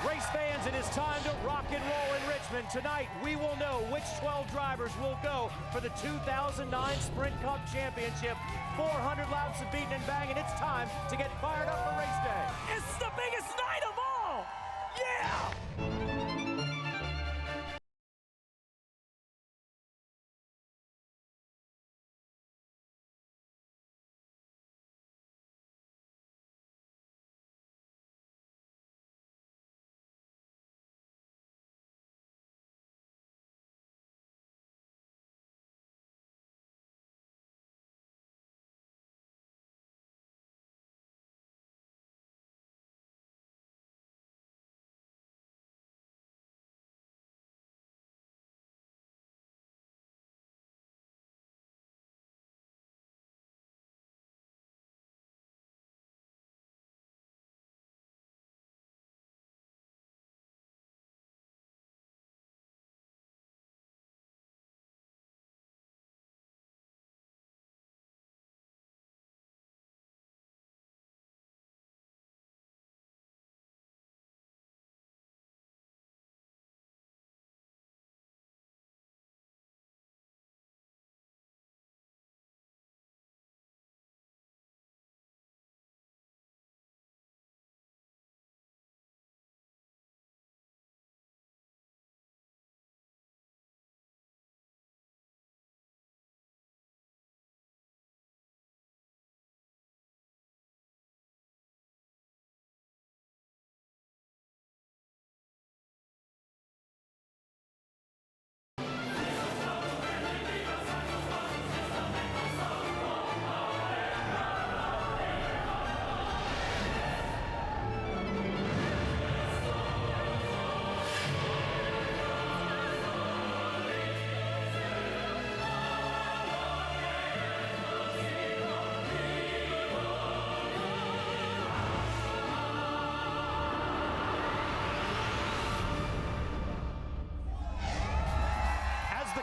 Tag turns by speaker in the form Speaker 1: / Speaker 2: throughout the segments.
Speaker 1: Race fans, it is time to rock and roll in Richmond. Tonight, we will know which 12 drivers will go for the 2009 Sprint Cup Championship. 400 laps of beating and banging. It's time to get fired up for race day.
Speaker 2: It's the biggest night of all! Yeah!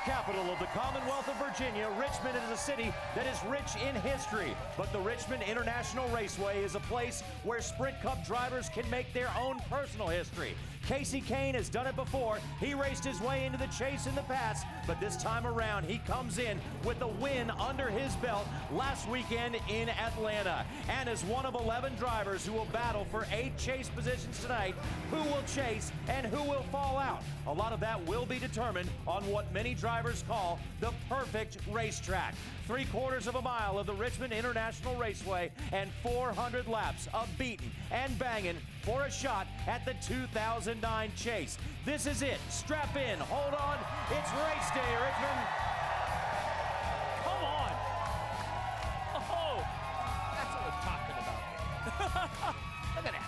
Speaker 1: Capital of the Commonwealth of Virginia, Richmond is a city that is rich in history. But the Richmond International Raceway is a place where Sprint Cup drivers can make their own personal history. Kasey Kahne has done it before. He raced his way into the chase in the past, but this time around he comes in with a win under his belt last weekend in Atlanta. And as one of 11 drivers who will battle for 8 chase positions tonight, who will chase and who will fall out? A lot of that will be determined on what many drivers call the perfect racetrack. 3/4 of a mile of the Richmond International Raceway and 400 laps of beating and banging for a shot at the 2009 chase. This is it. Strap in. Hold on. It's race day, Richmond.
Speaker 2: Come on. Oh, that's what we're talking about. Look at that.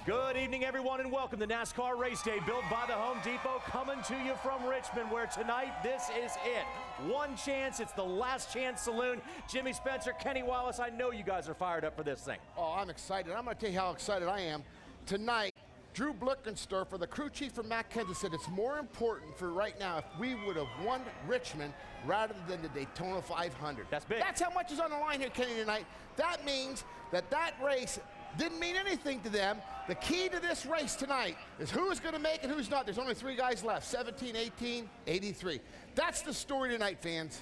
Speaker 1: Good evening, everyone, and welcome to NASCAR Race Day, built by the Home Depot, coming to you from Richmond, where tonight, this is it. One chance. It's the Last Chance Saloon. Jimmy Spencer, Kenny Wallace, I know you guys are fired up for this thing.
Speaker 3: Oh, I'm excited. I'm going to tell you how excited I am. Tonight, Drew Blickensturfer, the crew chief from Matt Kenseth, said it's more important for right now if we would have won Richmond rather than the Daytona 500.
Speaker 1: That's big.
Speaker 3: That's how much is on the line here, Kenny, tonight. That means that race didn't mean anything to them. The key to this race tonight is who is going to make it, who's not. There's only 3 guys left, 17, 18, 83. That's the story tonight, fans.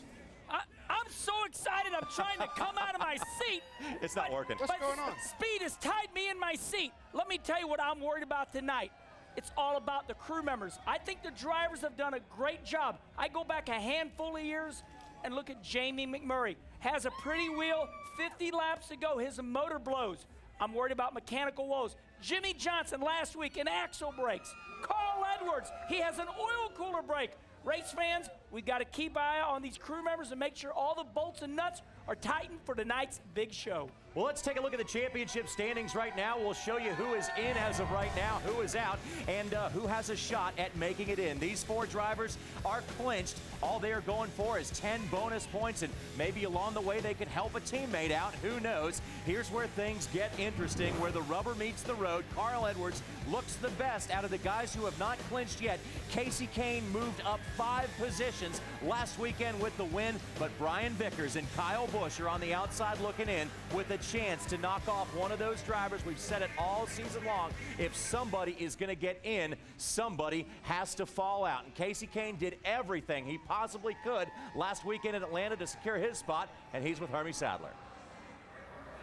Speaker 2: I'm so excited. I'm trying to come out of my seat.
Speaker 1: It's not working.
Speaker 3: What's going on?
Speaker 2: Speed has tied me in my seat. Let me tell you what I'm worried about tonight. It's all about the crew members. I think the drivers have done a great job. I go back a handful of years and look at Jamie McMurray. Has a pretty wheel, 50 laps to go. His motor blows. I'm worried about mechanical woes. Jimmy Johnson last week in axle brakes. Carl Edwards, he has an oil cooler brake. Race fans, we've got to keep an eye on these crew members and make sure all the bolts and nuts are tightened for tonight's big show.
Speaker 1: Well, let's take a look at the championship standings right now. We'll show you who is in as of right now, who is out, and who has a shot at making it in. These 4 drivers are clinched. All they are going for is 10 bonus points, and maybe along the way they can help a teammate out. Who knows? Here's where things get interesting, where the rubber meets the road. Carl Edwards looks the best out of the guys who have not clinched yet. Kasey Kahne moved up 5 positions. possessions last weekend with the win, but Brian Vickers and Kyle Busch are on the outside looking in with a chance to knock off one of those drivers. We've said it all season long. If somebody is going to get in, somebody has to fall out. And Kasey Kahne did everything he possibly could last weekend in Atlanta to secure his spot, and he's with Hermie Sadler.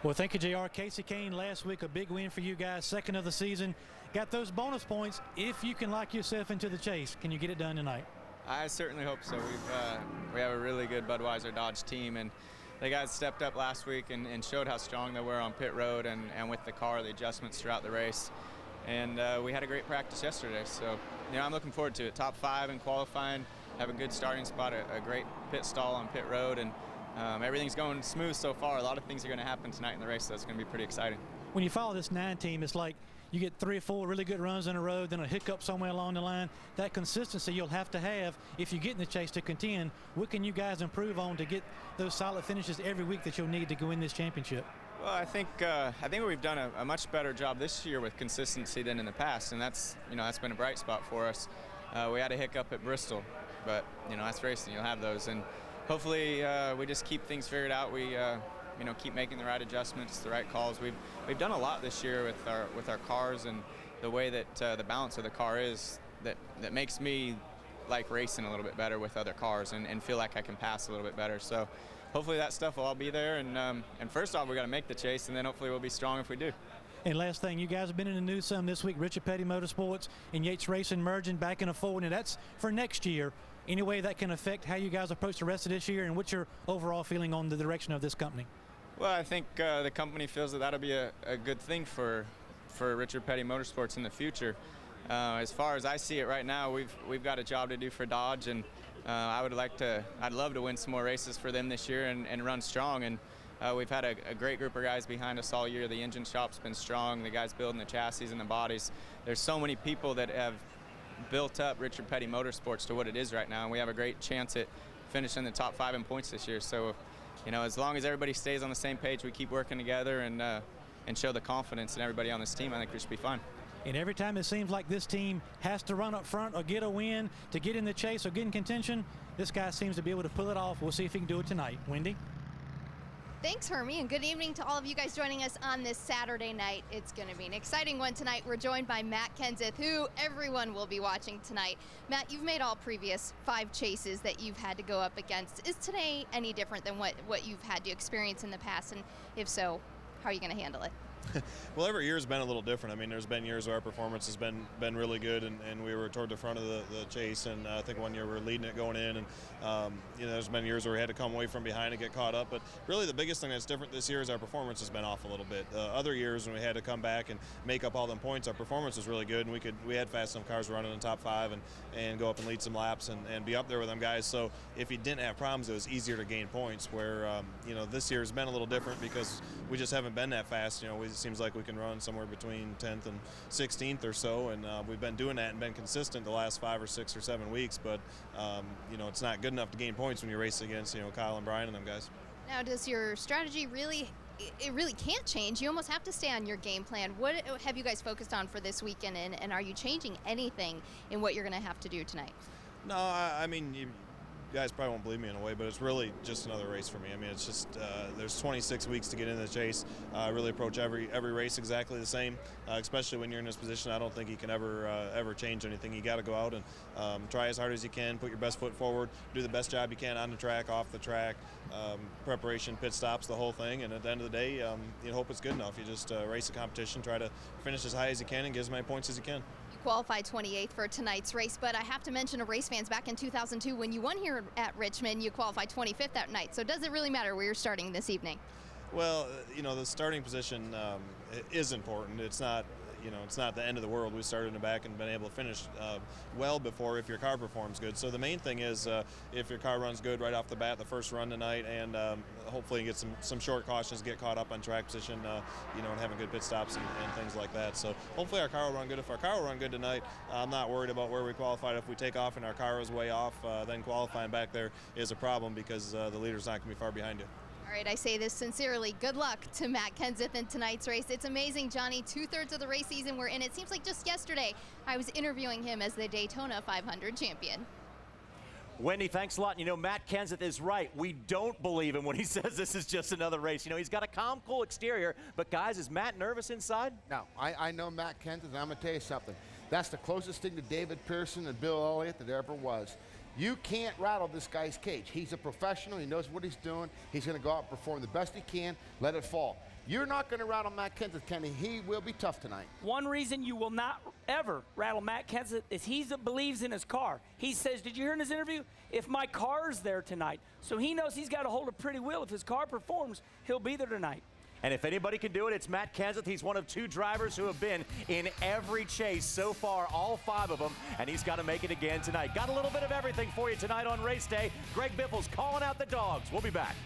Speaker 4: Well, thank you, JR. Kasey Kahne last week, a big win for you guys, second of the season. Got those bonus points if you can lock yourself into the chase. Can you get it done tonight?
Speaker 5: I certainly hope so. We have a really good Budweiser Dodge team, and the guys stepped up last week and showed how strong they were on pit road and with the car, the adjustments throughout the race. And we had a great practice yesterday, so I'm looking forward to it. Top 5 in qualifying, have a good starting spot, a great pit stall on pit road, and everything's going smooth so far. A lot of things are going to happen tonight in the race, so it's going to be pretty exciting.
Speaker 4: When you follow this 9 team, it's like you get 3 or 4 really good runs in a row, then a hiccup somewhere along the line. That consistency you'll have to have if you get in the chase to contend. What can you guys improve on to get those solid finishes every week that you'll need to go in this championship?
Speaker 5: Well, I think we've done a much better job this year with consistency than in the past, and that's been a bright spot for us. We had a hiccup at Bristol, but that's racing. You'll have those, and hopefully we just keep things figured out. We keep making the right adjustments, the right calls. We've done a lot this year with our cars and the way that the balance of the car is that makes me like racing a little bit better with other cars and feel like I can pass a little bit better. So hopefully that stuff will all be there. And first off, we got to make the chase, and then hopefully we'll be strong if we do.
Speaker 4: And last thing, you guys have been in the news some this week. Richard Petty Motorsports and Yates Racing merging back in a fold, and that's for next year. Any way that can affect how you guys approach the rest of this year, and what's your overall feeling on the direction of this company?
Speaker 5: Well, I think the company feels that that'll be a good thing for Richard Petty Motorsports in the future. As far as I see it right now, we've got a job to do for Dodge, and I'd love to win some more races for them this year and run strong. And we've had a great group of guys behind us all year. The engine shop's been strong. The guys building the chassis and the bodies. There's so many people that have built up Richard Petty Motorsports to what it is right now, and we have a great chance at finishing the top 5 in points this year. So, as long as everybody stays on the same page, we keep working together and show the confidence in everybody on this team, I think we should be fine.
Speaker 4: And every time it seems like this team has to run up front or get a win to get in the chase or get in contention, this guy seems to be able to pull it off. We'll see if he can do it tonight. Wendy?
Speaker 6: Thanks, Hermie, and good evening to all of you guys joining us on this Saturday night. It's going to be an exciting one tonight. We're joined by Matt Kenseth, who everyone will be watching tonight. Matt, you've made all previous 5 chases that you've had to go up against. Is today any different than what you've had to experience in the past? And if so, how are you going to handle it?
Speaker 7: Well, every year has been a little different. I mean, there's been years where our performance has been really good, and we were toward the front of the chase, and I think one year we were leading it going in, and there's been years where we had to come away from behind and get caught up. But really the biggest thing that's different this year is our performance has been off a little bit. Other years when we had to come back and make up all them points, our performance was really good, and we had fast enough cars running in the top 5 and go up and lead some laps and be up there with them guys. So if you didn't have problems, it was easier to gain points, where this year has been a little different because we just haven't been that fast. It seems like we can run somewhere between 10th and 16th or so, and we've been doing that and been consistent the last 5 or 6 or 7 weeks, but it's not good enough to gain points when you race against Kyle and Brian and them guys.
Speaker 6: Now, does your strategy really can't change? You almost have to stay on your game plan. What have you guys focused on for this weekend, and are you changing anything in what you're going to have to do tonight?
Speaker 7: No, I mean, you guys probably won't believe me in a way, but it's really just another race for me. I mean, it's just there's 26 weeks to get into the chase. I really approach every race exactly the same, especially when you're in this position. I don't think you can ever change anything. You got to go out and try as hard as you can, put your best foot forward, do the best job you can on the track, off the track, preparation, pit stops, the whole thing. And at the end of the day, you hope it's good enough. You just race the competition, try to finish as high as you can and get as many points as you can.
Speaker 6: Qualified 28th for tonight's race, but I have to mention to race fans, back in 2002 when you won here at Richmond, you qualified 25th that night. So it doesn't really matter where you're starting this evening.
Speaker 7: Well, the starting position is important. It's not the end of the world. We started in the back and been able to finish well before if your car performs good. So the main thing is if your car runs good right off the bat, the first run tonight, and hopefully get some short cautions, get caught up on track position, and having good pit stops and things like that. So hopefully our car will run good. If our car will run good tonight, I'm not worried about where we qualified. If we take off and our car is way off, then qualifying back there is a problem because the leader's not going to be far behind you.
Speaker 6: All right, I say this sincerely. Good luck to Matt Kenseth in tonight's race. It's amazing, Johnny. 2/3 of the race season we're in. It seems like just yesterday I was interviewing him as the Daytona 500 champion.
Speaker 1: Wendy, thanks a lot. You know, Matt Kenseth is right. We don't believe him when he says this is just another race. You know, he's got a calm, cool exterior, but guys, is Matt nervous inside?
Speaker 3: No, I know Matt Kenseth, and I'm going to tell you something. That's the closest thing to David Pearson and Bill Elliott that there ever was. You can't rattle this guy's cage. He's a professional. He knows what he's doing. He's going to go out and perform the best he can, let it fall. You're not going to rattle Matt Kenseth, Kenny. He will be tough tonight.
Speaker 2: One reason you will not ever rattle Matt Kenseth is he believes in his car. He says, did you hear in his interview? If my car's there tonight. So he knows he's got to hold a pretty wheel. If his car performs, he'll be there tonight.
Speaker 1: And if anybody can do it, it's Matt Kenseth. He's one of 2 drivers who have been in every chase so far, all 5 of them, and he's got to make it again tonight. Got a little bit of everything for you tonight on race day. Greg Biffle's calling out the dogs. We'll be back.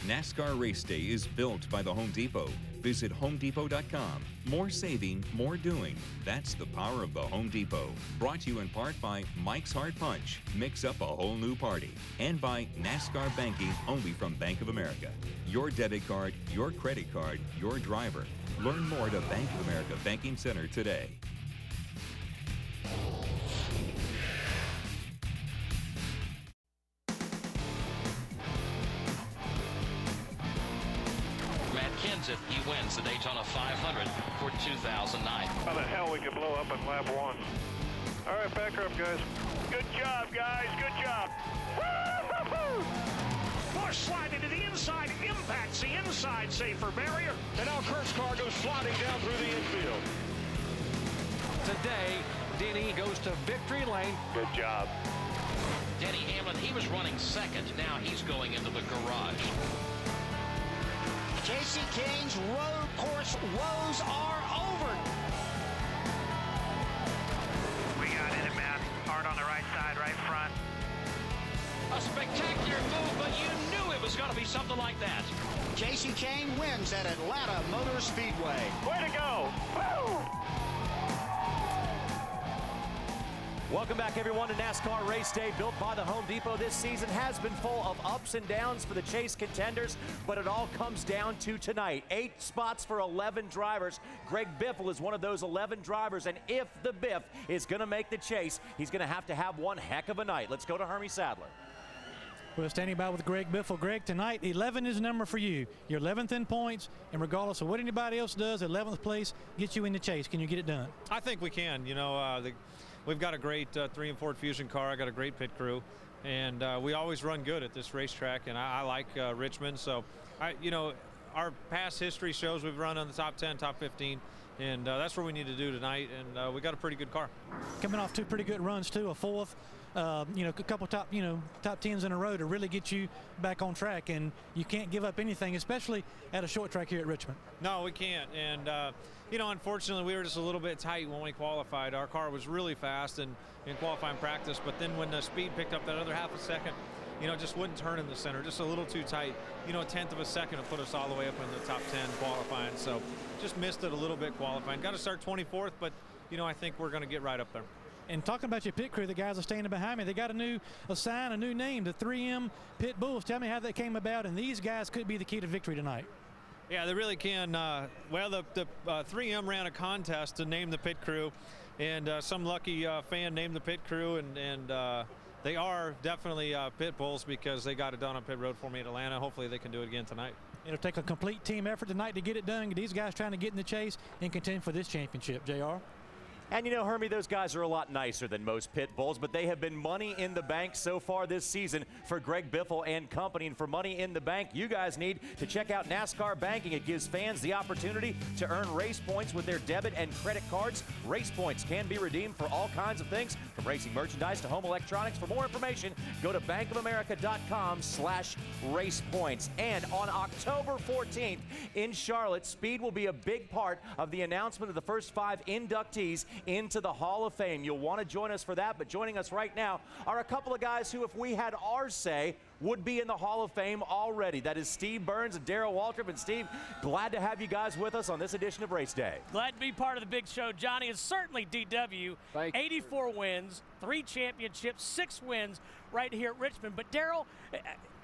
Speaker 8: NASCAR Race Day is built by the Home Depot. Visit HomeDepot.com. More saving, more doing. That's the power of the Home Depot. Brought to you in part by Mike's Hard Punch. Mix up a whole new party. And by NASCAR Banking, only from Bank of America. Your debit card, your credit card, your driver. Learn more at a Bank of America Banking Center today.
Speaker 9: Kenseth, he wins the Daytona 500 for 2009.
Speaker 10: How the hell we can blow up in lap 1. All right, back her up, guys. Good job, guys. Good job.
Speaker 11: Bush sliding to the inside, impacts the inside safer barrier.
Speaker 10: And now Kurt's car goes sliding down through the infield.
Speaker 11: Today, Denny goes to victory lane.
Speaker 10: Good job.
Speaker 9: Denny Hamlin, he was running second. Now he's going into the garage.
Speaker 11: Kasey Kahne's road course woes are over.
Speaker 10: We got in it, Matt. Hard on the right side, right front.
Speaker 9: A spectacular move, but you knew it was going to be something like that.
Speaker 11: Kasey Kahne wins at Atlanta Motor Speedway.
Speaker 10: Way to go. Woo!
Speaker 1: Welcome back, everyone, to NASCAR Race Day, built by the Home Depot. This season has been full of ups and downs for the chase contenders, but it all comes down to tonight. 8 spots for 11 drivers. Greg Biffle is one of those 11 drivers, and if the Biff is going to make the chase, he's going to have one heck of a night. Let's go to Hermie Sadler.
Speaker 4: We're standing by with Greg Biffle. Greg, tonight, 11 is the number for you. You're 11th in points, and regardless of what anybody else does, 11th place gets you in the chase. Can you get it done?
Speaker 12: I think we can. You know, we've got a great 3 and Ford Fusion car. I got a great pit crew, and we always run good at this racetrack, and I like Richmond. So, you know, our past history shows we've run on the top 10, top 15, and that's what we need to do tonight, and we got a pretty good car.
Speaker 4: Coming off 2 pretty good runs, too, a 4th. You know, a couple top 10s in a row to really get you back on track, and you can't give up anything, especially at a short track here at Richmond.
Speaker 12: No, we can't, and you know, unfortunately, we were just a little bit tight when we qualified. Our car was really fast in qualifying practice, but then when the speed picked up that other half a second, you know, just wouldn't turn in the center, just a little too tight. You know, a 1/10 of a second to put us all the way up in the top 10 qualifying, so just missed it a little bit qualifying. Got to start 24th, but you know, I think we're going to get right up there.
Speaker 4: And talking about your pit crew, the guys are standing behind me. They got a new name, the 3M Pit Bulls. Tell me how that came about, and these guys could be the key to victory tonight.
Speaker 12: Yeah, they really can. Well, the 3M ran a contest to name the pit crew, and some lucky fan named the pit crew, and they are definitely Pit Bulls because they got it done on pit road for me at Atlanta. Hopefully they can do it again tonight.
Speaker 4: It'll take a complete team effort tonight to get it done. These guys trying to get in the chase and contend for this championship, JR.
Speaker 1: And you know, Hermie, those guys are a lot nicer than most pit bulls, but they have been money in the bank so far this season for Greg Biffle and company. And for money in the bank, you guys need to check out NASCAR Banking. It gives fans the opportunity to earn race points with their debit and credit cards. Race points can be redeemed for all kinds of things, from racing merchandise to home electronics. For more information, go to bankofamerica.com/racepoints. And on October 14th in Charlotte, speed will be a big part of the announcement of the first 5 inductees into the Hall of Fame. You'll want to join us for that, but joining us right now are a couple of guys who, if we had our say, would be in the Hall of Fame already. That is Steve Burns and Darrell Waltrip. And Steve, glad to have you guys with us on this edition of Race Day.
Speaker 2: Glad to be part of the big show, Johnny. It's certainly DW. 84 wins, 3 championships, 6 wins right here at Richmond. But Darrell,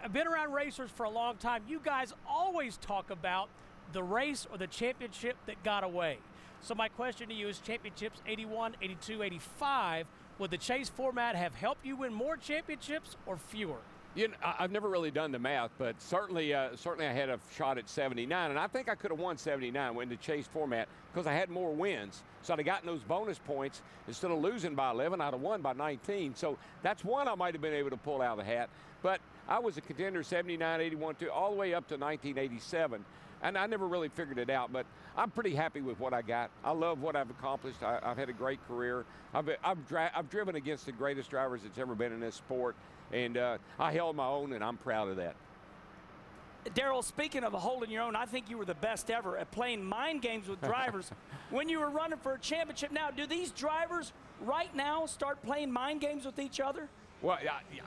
Speaker 2: I've been around racers for a long time. You guys always talk about the race or the championship that got away. So my question to you is championships 81, 82, 85. would the chase format have helped you win more championships or fewer?
Speaker 13: You know, I've never really done the math, but certainly I had a shot at 79, and I think I could have won 79 in the chase format because I had more wins. So I'd have gotten those bonus points. Instead of losing by 11, I'd have won by 19. So that's one I might have been able to pull out of the hat. But I was a contender 79, 81, all the way up to 1987. And I never really figured it out, but I'm pretty happy with what I got. I love what I've accomplished. I've had a great career. I've driven against the greatest drivers that's ever been in this sport, and I held my own, and I'm proud of that.
Speaker 2: Darrell, speaking of holding your own, I think you were the best ever at playing mind games with drivers when you were running for a championship. Now, do these drivers right now start playing mind games with each other?
Speaker 13: Well,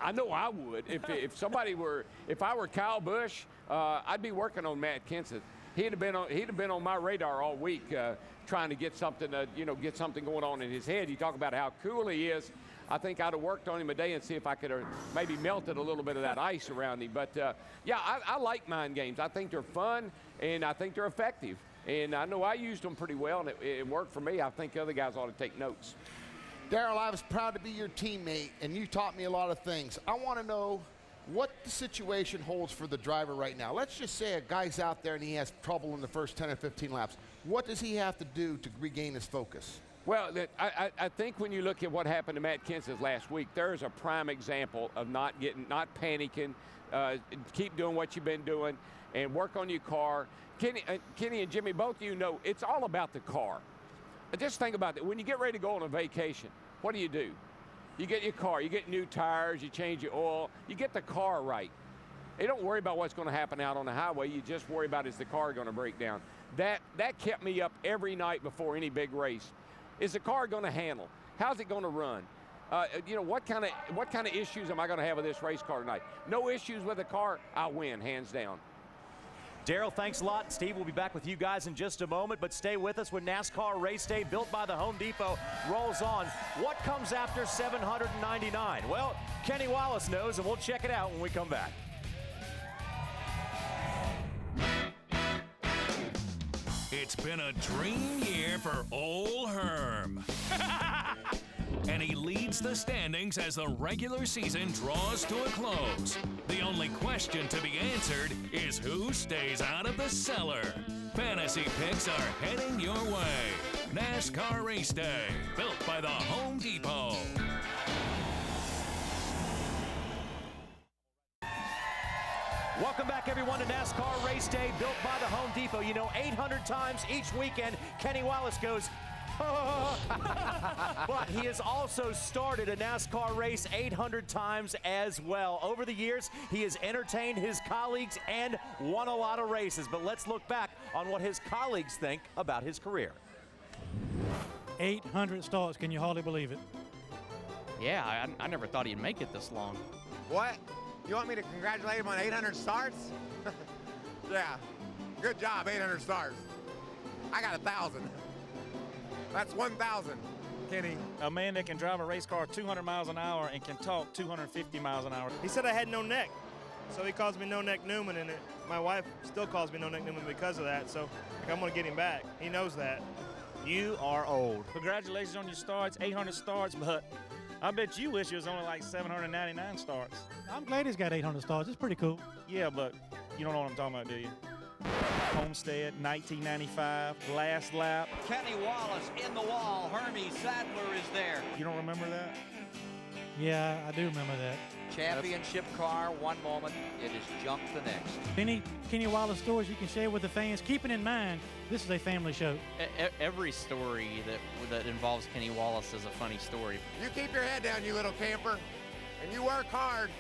Speaker 13: I know I would. If I were Kyle Busch, I'd be working on Matt Kenseth. He'd have been on my radar all week, trying to get something going on in his head. You talk about how cool he is. I think I'd have worked on him a day and see if I could have maybe melted a little bit of that ice around him. But yeah, I like mind games. I think they're fun and I think they're effective. And I know I used them pretty well, and it worked for me. I think other guys ought to take notes.
Speaker 3: Darrell, I was proud to be your teammate, and you taught me a lot of things. I want to know what the situation holds for the driver right now. Let's just say a guy's out there and he has trouble in the first 10 or 15 laps. What does he have to do to regain his focus?
Speaker 13: Well, I think when you look at what happened to Matt Kenseth last week, there's a prime example of not panicking, keep doing what you've been doing, and work on your car. Kenny and Jimmy, both of you know it's all about the car. Just think about that. When you get ready to go on a vacation, what do? You get your car, you get new tires, you change your oil, you get the car right. You don't worry about what's going to happen out on the highway. You just worry about, is the car going to break down? That kept me up every night before any big race. Is the car going to handle? How's it going to run? What kind of issues am I going to have with this race car tonight? No issues with the car, I'll win, hands down.
Speaker 1: Darrell, thanks a lot. Steve will be back with you guys in just a moment, but stay with us when NASCAR Race Day, built by the Home Depot, rolls on. What comes after 799? Well, Kenny Wallace knows, and we'll check it out when we come back.
Speaker 14: It's been a dream year for Ole Herm. And he leads the standings as the regular season draws to a close. The only question to be answered is who stays out of the cellar. Fantasy picks are heading your way. NASCAR Race Day, built by the Home Depot.
Speaker 1: Welcome back, everyone, to NASCAR Race Day, built by the Home Depot. You know, 800 times each weekend, Kenny Wallace goes, but he has also started a NASCAR race 800 times as well. Over the years, he has entertained his colleagues and won a lot of races. But let's look back on what his colleagues think about his career.
Speaker 4: 800 starts. Can you hardly believe it?
Speaker 15: Yeah, I never thought he'd make it this long.
Speaker 16: What? You want me to congratulate him on 800 starts? Yeah, good job, 800 starts. I got 1,000. That's 1,000, Kenny.
Speaker 17: A man that can drive a race car 200 miles an hour and can talk 250 miles an hour.
Speaker 18: He said I had no neck, so he calls me No Neck Newman, and my wife still calls me No Neck Newman because of that, so I'm going to get him back. He knows that.
Speaker 17: You are old. Congratulations on your starts, 800 starts, but I bet you wish it was only like 799 starts.
Speaker 4: I'm glad he's got 800 starts. It's pretty cool.
Speaker 17: Yeah, but you don't know what I'm talking about, do you? Homestead, 1995, last lap.
Speaker 19: Kenny Wallace in the wall. Hermie Sadler is there.
Speaker 17: You don't remember that?
Speaker 4: Yeah, I do remember that.
Speaker 19: Championship car one moment, it is junk the next.
Speaker 4: Any Kenny Wallace stories you can share with the fans, keeping in mind this is a family show.
Speaker 15: Every story that involves Kenny Wallace is a funny story.
Speaker 16: You keep your head down, you little camper, and you work hard,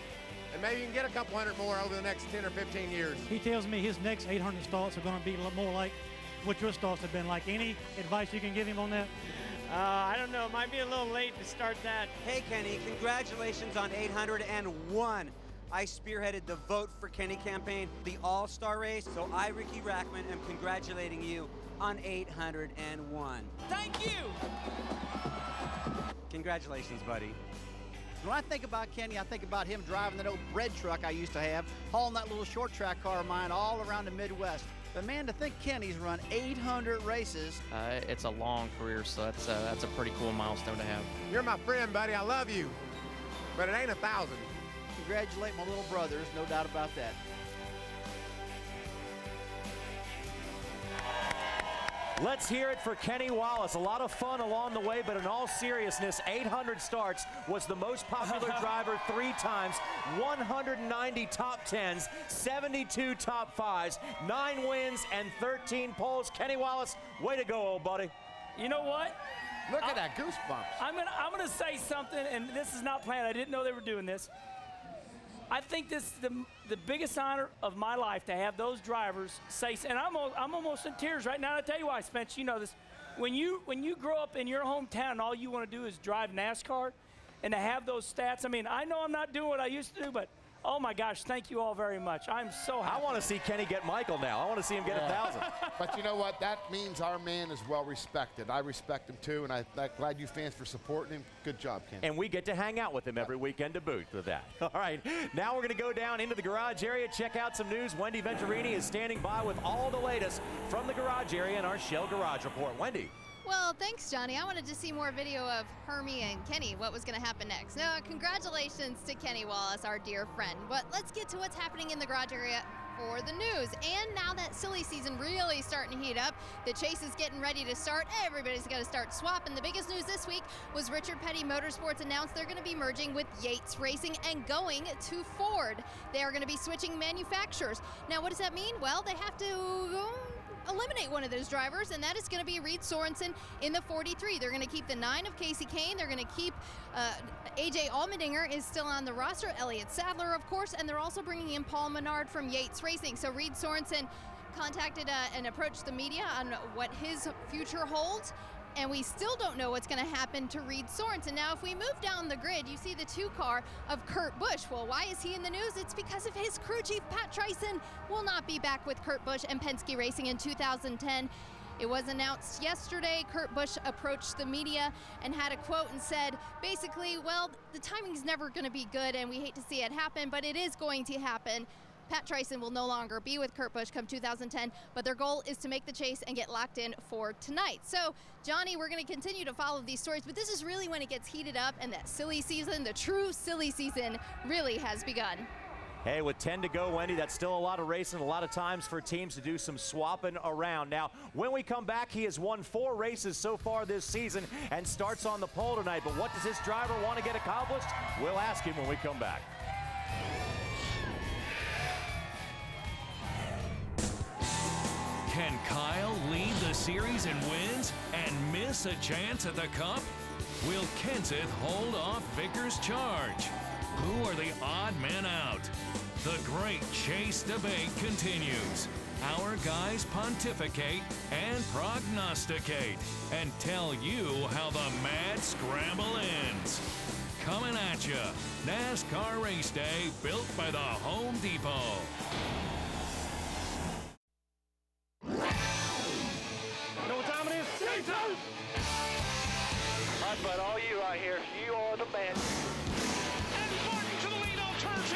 Speaker 16: and maybe you can get a couple hundred more over the next 10 or 15 years.
Speaker 4: He tells me his next 800 starts are going to be a lot more like what your starts have been like. Any advice you can give him on that?
Speaker 20: I don't know. It might be a little late to start that.
Speaker 21: Hey, Kenny, congratulations on 801. I spearheaded the Vote for Kenny campaign, the All-Star race, so I, Ricky Rackman, am congratulating you on 801.
Speaker 2: Thank you!
Speaker 21: Congratulations, buddy.
Speaker 22: When I think about Kenny, I think about him driving that old bread truck I used to have, hauling that little short track car of mine all around the Midwest. But man, to think Kenny's run 800 races.
Speaker 15: It's a long career, so that's a pretty cool milestone to have.
Speaker 16: You're my friend, buddy. I love you. But it ain't 1,000.
Speaker 22: Congratulate my little brothers, no doubt about that.
Speaker 1: Let's hear it for Kenny Wallace. A lot of fun along the way, but in all seriousness, 800 starts, was the most popular driver 3 times, 190 top 10s, 72 top 5s, 9 wins, and 13 poles. Kenny Wallace, way to go, old buddy.
Speaker 2: You know what?
Speaker 3: Look at that, goosebumps.
Speaker 2: I'm gonna say something, and this is not planned. I didn't know they were doing this. I think this is the biggest honor of my life to have those drivers say, and I'm almost in tears right now. I'll tell you why, Spence. You know this. When you grow up in your hometown and all you want to do is drive NASCAR, and to have those stats, I mean, I know I'm not doing what I used to do, but oh my gosh, thank you all very much. I'm so happy.
Speaker 1: I want to see Kenny get Michael now. I want to see him get 1,000.
Speaker 3: But you know what? That means our man is well respected. I respect him too, and I'm glad you fans for supporting him. Good job, Kenny.
Speaker 1: And we get to hang out with him every weekend to boot with that. All right, now we're going to go down into the garage area, check out some news. Wendy Venturini is standing by with all the latest from the garage area in our Shell Garage Report. Wendy.
Speaker 6: Well, thanks, Johnny. I wanted to see more video of Hermie and Kenny, what was going to happen next. No, congratulations to Kenny Wallace, our dear friend. But let's get to what's happening in the garage area for the news. And now that silly season really starting to heat up, the chase is getting ready to start. Everybody's got to start swapping. The biggest news this week was Richard Petty Motorsports announced they're going to be merging with Yates Racing and going to Ford. They are going to be switching manufacturers. Now, what does that mean? Well, they have to eliminate one of those drivers, and that is going to be Reed Sorensen in the 43. They're going to keep the 9 of Kasey Kahne. They're going to keep AJ Allmendinger is still on the roster, Elliott Sadler, of course, and they're also bringing in Paul Menard from Yates Racing. So Reed Sorensen contacted and approached the media on what his future holds, and we still don't know what's going to happen to Reed Sorensen. Now, if we move down the grid, you see the 2-car of Kurt Busch. Well, why is he in the news? It's because of his crew chief, Pat Tryson, will not be back with Kurt Busch and Penske Racing in 2010. It was announced yesterday. Kurt Busch approached the media and had a quote and said, basically, well, the timing's never going to be good, and we hate to see it happen, but it is going to happen. Pat Tryson will no longer be with Kurt Busch come 2010, but their goal is to make the chase and get locked in for tonight. So, Johnny, we're going to continue to follow these stories, but this is really when it gets heated up and that silly season, the true silly season, really has begun.
Speaker 1: Hey, with 10 to go, Wendy, that's still a lot of racing, a lot of times for teams to do some swapping around. Now, when we come back, he has won 4 races so far this season and starts on the pole tonight. But what does this driver want to get accomplished? We'll ask him when we come back.
Speaker 14: Can Kyle lead the series in wins and miss a chance at the Cup? Will Kenseth hold off Vickers' charge? Who are the odd men out? The great chase debate continues. Our guys pontificate and prognosticate and tell you how the mad scramble ends. Coming at you, NASCAR Race Day, built by the Home Depot.
Speaker 9: Know what time it is? But all you out here, you are the best.
Speaker 11: And Martin to the lead on turn 2.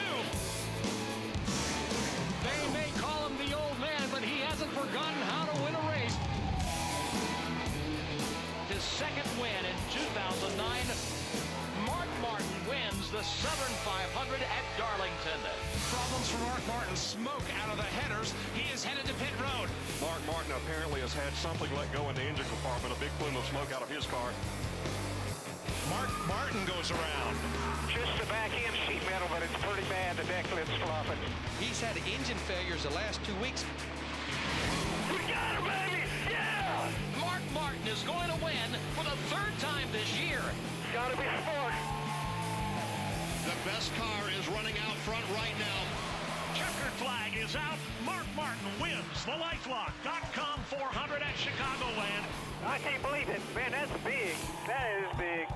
Speaker 9: They may call him the old man, but he hasn't forgotten how to win a race. His second win in 2009. Mark Martin wins the Southern 500 at Darlington.
Speaker 11: Problems for Mark Martin. Smoke out of the headers. He is headed to pit road.
Speaker 10: Mark Martin apparently has had something let go in the engine compartment, a big plume of smoke out of his car.
Speaker 11: Mark Martin goes around.
Speaker 9: Just the back end sheet metal, but it's pretty bad. The deck lid's flopping.
Speaker 5: He's had engine failures the last 2 weeks.
Speaker 9: We got her, baby! Yeah! Mark Martin is going to win for the 3rd time this year. Gotta be sport.
Speaker 11: The best car is running out front right now. Checkered flag is out. Mark Martin wins the LifeLock.com 400 at Chicagoland.
Speaker 9: I can't believe it. Man, that's big. That is big.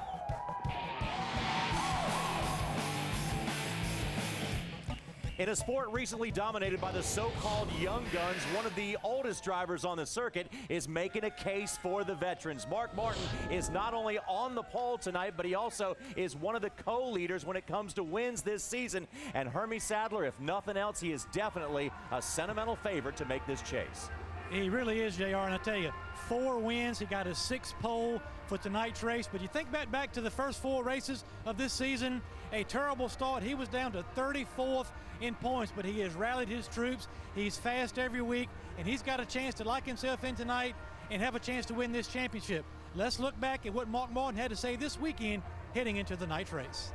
Speaker 1: In a sport recently dominated by the so-called young guns, one of the oldest drivers on the circuit is making a case for the veterans. Mark Martin is not only on the pole tonight, but he also is one of the co-leaders when it comes to wins this season. And Hermie Sadler, if nothing else, he is definitely a sentimental favorite to make this chase.
Speaker 4: He really is, JR, and I tell you, 4 wins. He got his 6th pole for tonight's race. But you think back to the first 4 races of this season, a terrible start. He was down to 34th in points, but he has rallied his troops. He's fast every week, and he's got a chance to lock himself in tonight and have a chance to win this championship. Let's look back at what Mark Martin had to say this weekend heading into the night race.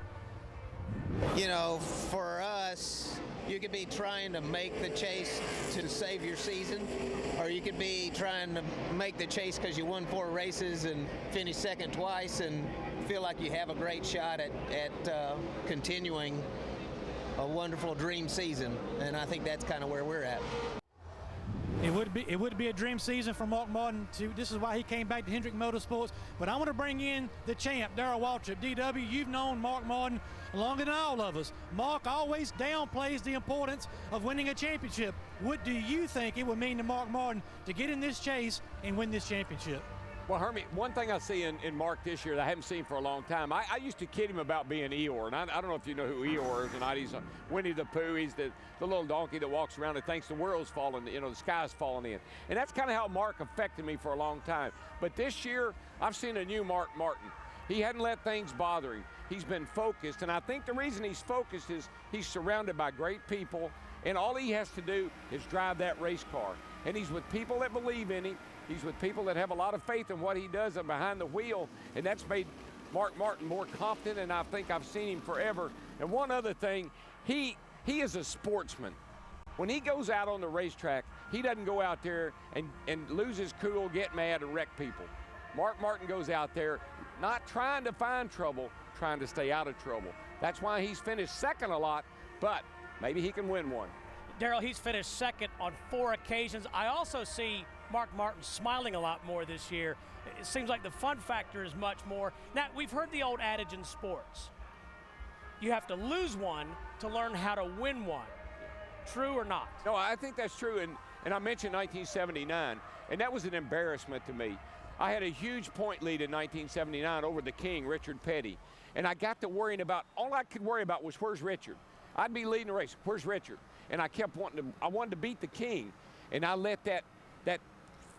Speaker 7: You know, for us, you could be trying to make the chase to save your season, or you could be trying to make the chase because you won 4 races and finished second twice and feel like you have a great shot at continuing a wonderful dream season. And I think that's kind of where we're at.
Speaker 4: It would be a dream season for Mark Martin. This is why he came back to Hendrick Motorsports. But I want to bring in the champ, Darrell Waltrip. DW, you've known Mark Martin longer than all of us. Mark always downplays the importance of winning a championship. What do you think it would mean to Mark Martin to get in this chase and win this championship?
Speaker 13: Well, Hermie, one thing I see in Mark this year that I haven't seen for a long time, I used to kid him about being Eeyore, and I don't know if you know who Eeyore is tonight. He's Winnie the Pooh. He's the little donkey that walks around and thinks the world's falling, the sky's falling in. And that's kind of how Mark affected me for a long time. But this year, I've seen a new Mark Martin. He hadn't let things bother him. He's been focused, and I think the reason he's focused is he's surrounded by great people, and all he has to do is drive that race car. And he's with people that believe in him. He's with people that have a lot of faith in what he does behind the wheel, and that's made Mark Martin more confident than I think I've seen him forever. And one other thing, he is a sportsman. When he goes out on the racetrack, he doesn't go out there and lose his cool, get mad, and wreck people. Mark Martin goes out there not trying to find trouble, trying to stay out of trouble. That's why he's finished second a lot, but maybe he can win one.
Speaker 2: Darrell, he's finished second on 4 occasions. I also see Mark Martin smiling a lot more this year. It seems like the fun factor is much more. Now, we've heard the old adage in sports. You have to lose one to learn how to win one. True or not?
Speaker 13: No, I think that's true, and I mentioned 1979, and that was an embarrassment to me. I had a huge point lead in 1979 over the king, Richard Petty, and I got to worrying about, all I could worry about was where's Richard? I'd be leading the race, where's Richard? And I kept I wanted to beat the king, and I let that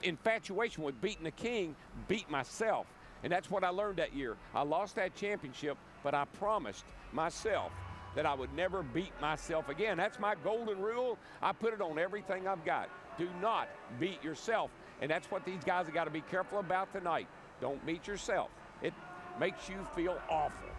Speaker 13: infatuation with beating the king beat myself. And that's what I learned that year. I lost that championship, but I promised myself that I would never beat myself again. That's my golden rule. I put it on everything I've got. Do not beat yourself. And that's what these guys have got to be careful about tonight. Don't beat yourself. It makes you feel awful.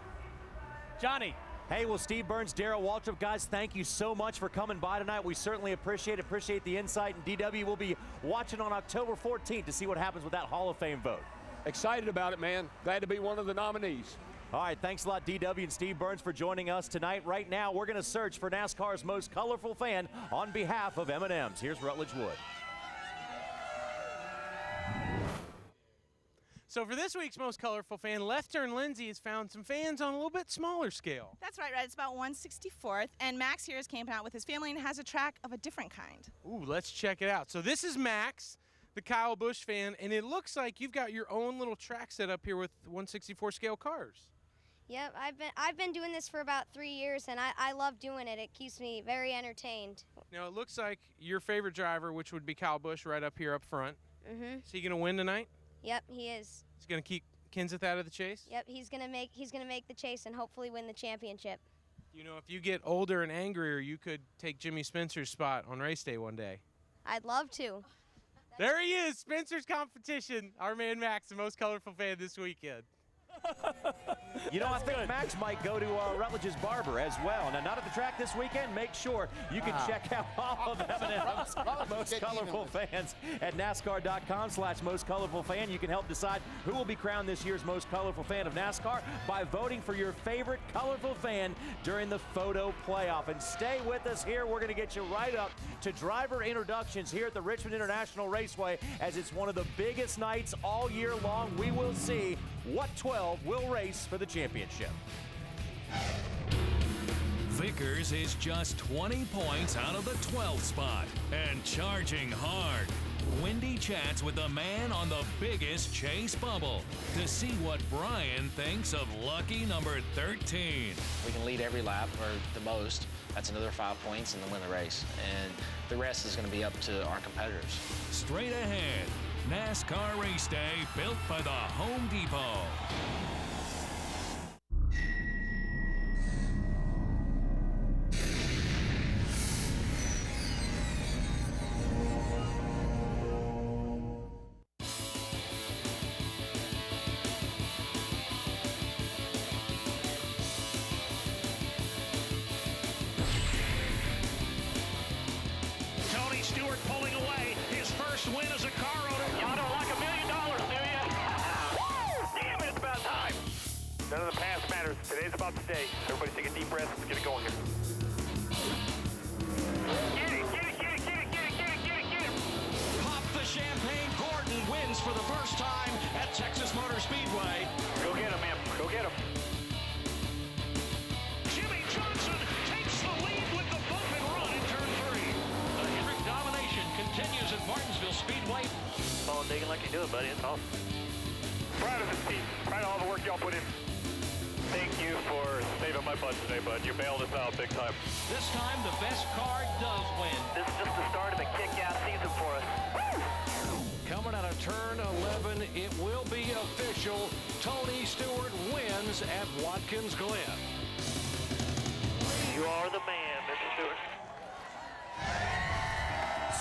Speaker 2: Johnny.
Speaker 1: Hey, well, Steve Burns, Darrell Waltrip, guys, thank you so much for coming by tonight. We certainly appreciate the insight, and DW will be watching on October 14th to see what happens with that Hall of Fame vote.
Speaker 13: Excited about it, man. Glad to be one of the nominees.
Speaker 1: All right, thanks a lot, DW and Steve Burns, for joining us tonight. Right now, we're going to search for NASCAR's most colorful fan on behalf of M&M's. Here's Rutledge Wood.
Speaker 8: So for this week's most colorful fan, Left Turn Lindsay has found some fans on a little bit smaller scale.
Speaker 23: That's right, Red. It's about 1/64th, and Max here is camping out with his family and has a track of a different kind.
Speaker 8: Ooh, let's check it out. So this is Max, the Kyle Busch fan, and it looks like you've got your own little track set up here with 1/64 scale cars.
Speaker 24: Yep, I've been doing this for about 3 years, and I love doing it. It keeps me very entertained.
Speaker 8: Now it looks like your favorite driver, which would be Kyle Busch, right up here up front.
Speaker 24: Mm-hmm.
Speaker 8: Is he gonna win tonight?
Speaker 24: Yep, he is.
Speaker 8: He's gonna keep Kenseth out of the chase?
Speaker 24: Yep, he's gonna make the chase and hopefully win the championship.
Speaker 8: You know, if you get older and angrier, you could take Jimmy Spencer's spot on race day one day.
Speaker 24: I'd love to.
Speaker 8: There he is, Spencer's competition. Our man Max, the most colorful fan this weekend.
Speaker 1: You know, I think Max might go to Rutledge's Barber as well. Now, not at the track this weekend. Make sure you can check out all of M&M's most colorful fans at NASCAR.com/most colorful fan. You can help decide who will be crowned this year's most colorful fan of NASCAR by voting for your favorite colorful fan during the photo playoff. And stay with us here. We're going to get you right up to driver introductions here at the Richmond International Raceway, as it's one of the biggest nights all year long. We will see what 12 will race for the championship.
Speaker 14: Vickers is just 20 points out of the 12th spot and charging hard. Wendy chats with the man on the biggest chase bubble to see what Brian thinks of lucky number 13.
Speaker 12: We can lead every lap or the most. That's another 5 points and then win the race. And the rest is going to be up to our competitors.
Speaker 14: Straight ahead, NASCAR race day built by the Home Depot.
Speaker 10: None of the past matters. Today's about today. Everybody take a deep breath. Let's get it going here. Get it, get it, get it, get it, get it, get it, get it, get it.
Speaker 11: Pop the champagne. Gordon wins for the first time at Texas Motor Speedway.
Speaker 10: Go get him, man. Go get him.
Speaker 11: Jimmy Johnson takes the lead with the bump and run in turn 3.
Speaker 9: The Hendrick domination continues at Martinsville Speedway.
Speaker 10: All digging like you do it, buddy. It's awesome. Proud of this team. Proud of all the work y'all put in. Thank you for saving my butt today, bud. You bailed us out big time.
Speaker 9: This time, the best car does win.
Speaker 10: This is just the start of a kick-ass season for us.
Speaker 9: Coming out of turn 11, it will be official. Tony Stewart wins at Watkins Glen.
Speaker 10: You are the man, Mr. Stewart.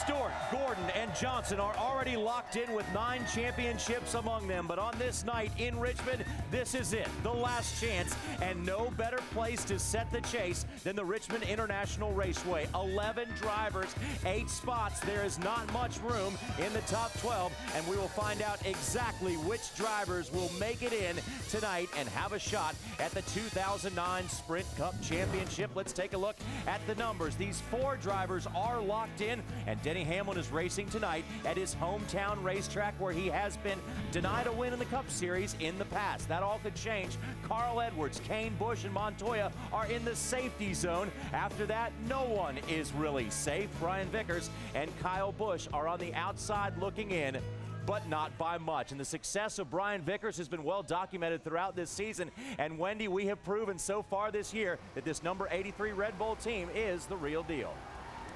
Speaker 1: Stewart, Gordon, and Johnson are already locked in with 9 championships among them. But on this night in Richmond, this is it, the last chance, and no better place to set the chase than the Richmond International Raceway. 11 drivers, 8 spots. There is not much room in the top 12, and we will find out exactly which drivers will make it in tonight and have a shot at the 2009 Sprint Cup Championship. Let's take a look at the numbers. These 4 drivers are locked in, and Denny Hamlin is racing tonight at his hometown racetrack where he has been denied a win in the Cup Series in the past. That all could change. Carl Edwards, Kane Busch, and Montoya are in the safety zone. After that, no one is really safe. Brian Vickers and Kyle Busch are on the outside looking in, but not by much. And the success of Brian Vickers has been well documented throughout this season. And Wendy, we have proven so far this year that this number 83 Red Bull team is the real deal.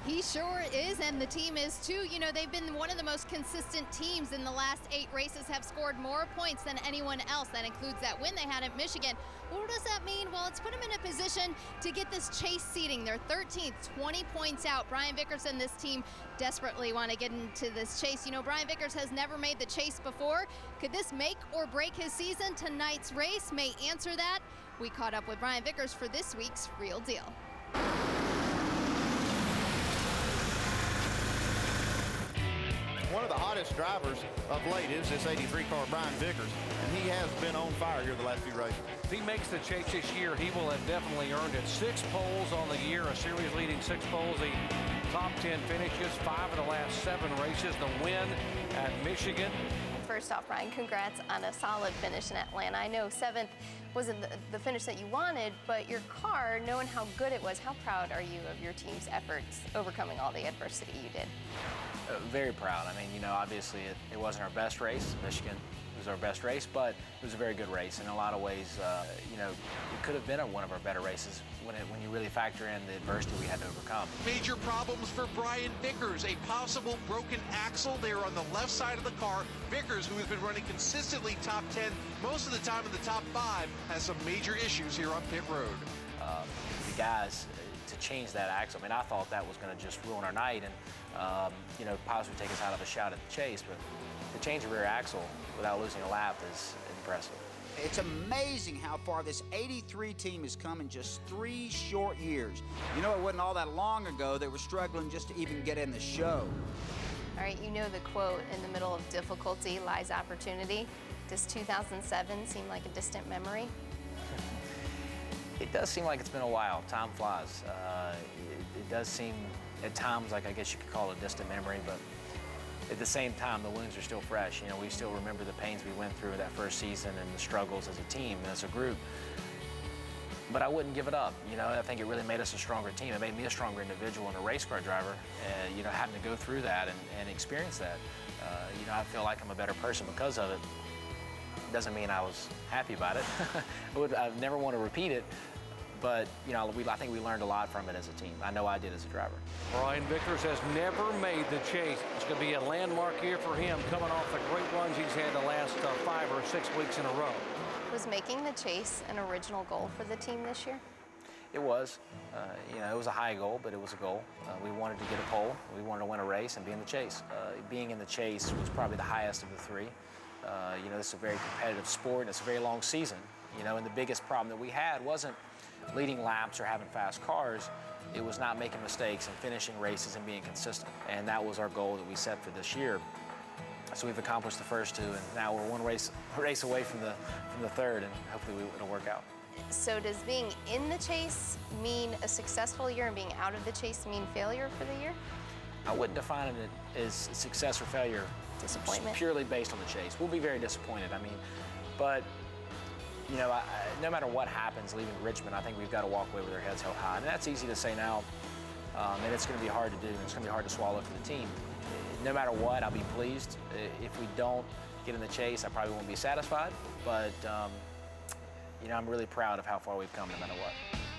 Speaker 6: He sure is, and the team is too. You know, they've been one of the most consistent teams in the last 8 races, have scored more points than anyone else. That includes that win they had at Michigan. What does that mean? Well, it's put them in a position to get this chase seeding. They're 13th, 20 points out. Brian Vickers and this team desperately want to get into this chase. You know, Brian Vickers has never made the chase before. Could this make or break his season? Tonight's race may answer that. We caught up with Brian Vickers for this week's Real Deal.
Speaker 17: One of the hottest drivers of late is this 83 car, Brian Vickers, and he has been on fire here the last few races.
Speaker 18: If he makes the chase this year, he will have definitely earned it. 6 poles on the year, a series leading 6 poles, the top 10 finishes, 5 of the last 7 races, the win at Michigan.
Speaker 19: First off, Brian, congrats on a solid finish in Atlanta. I know 7th wasn't the finish that you wanted, but your car, knowing how good it was, how proud are you of your team's efforts overcoming all the adversity you did?
Speaker 12: Very proud. I mean, you know, obviously it wasn't our best race. Michigan was our best race, but it was a very good race. In a lot of ways, you know, it could have been one of our better races when you really factor in the adversity we had to overcome.
Speaker 11: Major problems for Brian Vickers. A possible broken axle there on the left side of the car. Vickers, who has been running consistently top 10 most of the time in the top 5, has some major issues here on pit road.
Speaker 12: The guys, to change that axle, I mean, I thought that was going to just ruin our night and, you know, possibly take us out of a shot at the chase, but to change a rear axle without losing a lap is impressive.
Speaker 25: It's amazing how far this 83 team has come in just 3 short years. You know, it wasn't all that long ago they were struggling just to even get in the show.
Speaker 19: All right, you know the quote, in the middle of difficulty lies opportunity. Does 2007 seem like a distant memory?
Speaker 12: It does seem like it's been a while. Time flies. It does seem at times like, I guess you could call it a distant memory, but at the same time, the wounds are still fresh. You know, we still remember the pains we went through that first season and the struggles as a team and as a group. but I wouldn't give it up. You know, I think it really made us a stronger team. It made me a stronger individual and a race car driver, you know, having to go through that and experience that. You know, I feel like I'm a better person because of it. Doesn't mean I was happy about it. I never want to repeat it, but, you know, I think we learned a lot from it as a team. I know I did as a driver.
Speaker 18: Brian Vickers has never made the chase. It's going to be a landmark year for him, coming off the great runs he's had the last 5 or 6 weeks in a row.
Speaker 19: Was making the chase an original goal for the team this year?
Speaker 12: It was. You know, it was a high goal, but it was a goal. We wanted to get a pole. We wanted to win a race and be in the chase. Being in the chase was probably the highest of the three. You know, this is a very competitive sport, and it's a very long season. You know, and the biggest problem that we had wasn't leading laps or having fast cars. It was not making mistakes and finishing races and being consistent. And that was our goal that we set for this year. So we've accomplished the first two, and now we're one race away from the third, and hopefully it'll work out.
Speaker 19: So does being in the chase mean a successful year, and being out of the chase mean failure for the year?
Speaker 12: I wouldn't define it as success or failure.
Speaker 19: Disappointment?
Speaker 12: Purely based on the chase. We'll be very disappointed, I mean, but, you know, no matter what happens leaving Richmond, I think we've got to walk away with our heads held high. And that's easy to say now, and it's going to be hard to do, and it's going to be hard to swallow for the team. No matter what, I'll be pleased. If we don't get in the chase, I probably won't be satisfied, but, you know, I'm really proud of how far we've come no matter what.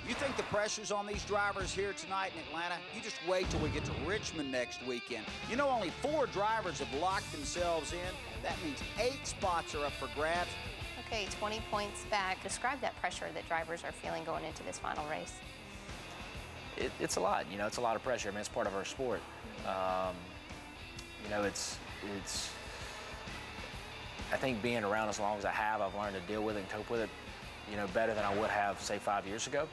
Speaker 25: You think the pressure's on these drivers here tonight in Atlanta? You just wait till we get to Richmond next weekend. You know, only 4 drivers have locked themselves in. That means 8 spots are up for grabs.
Speaker 19: Okay, 20 points back. Describe that pressure that drivers are feeling going into this final race.
Speaker 12: It's a lot, you know, it's a lot of pressure. I mean, it's part of our sport. You know, it's I think being around as long as I have, I've learned to deal with it and cope with it, you know, better than I would have, say, 5 years ago.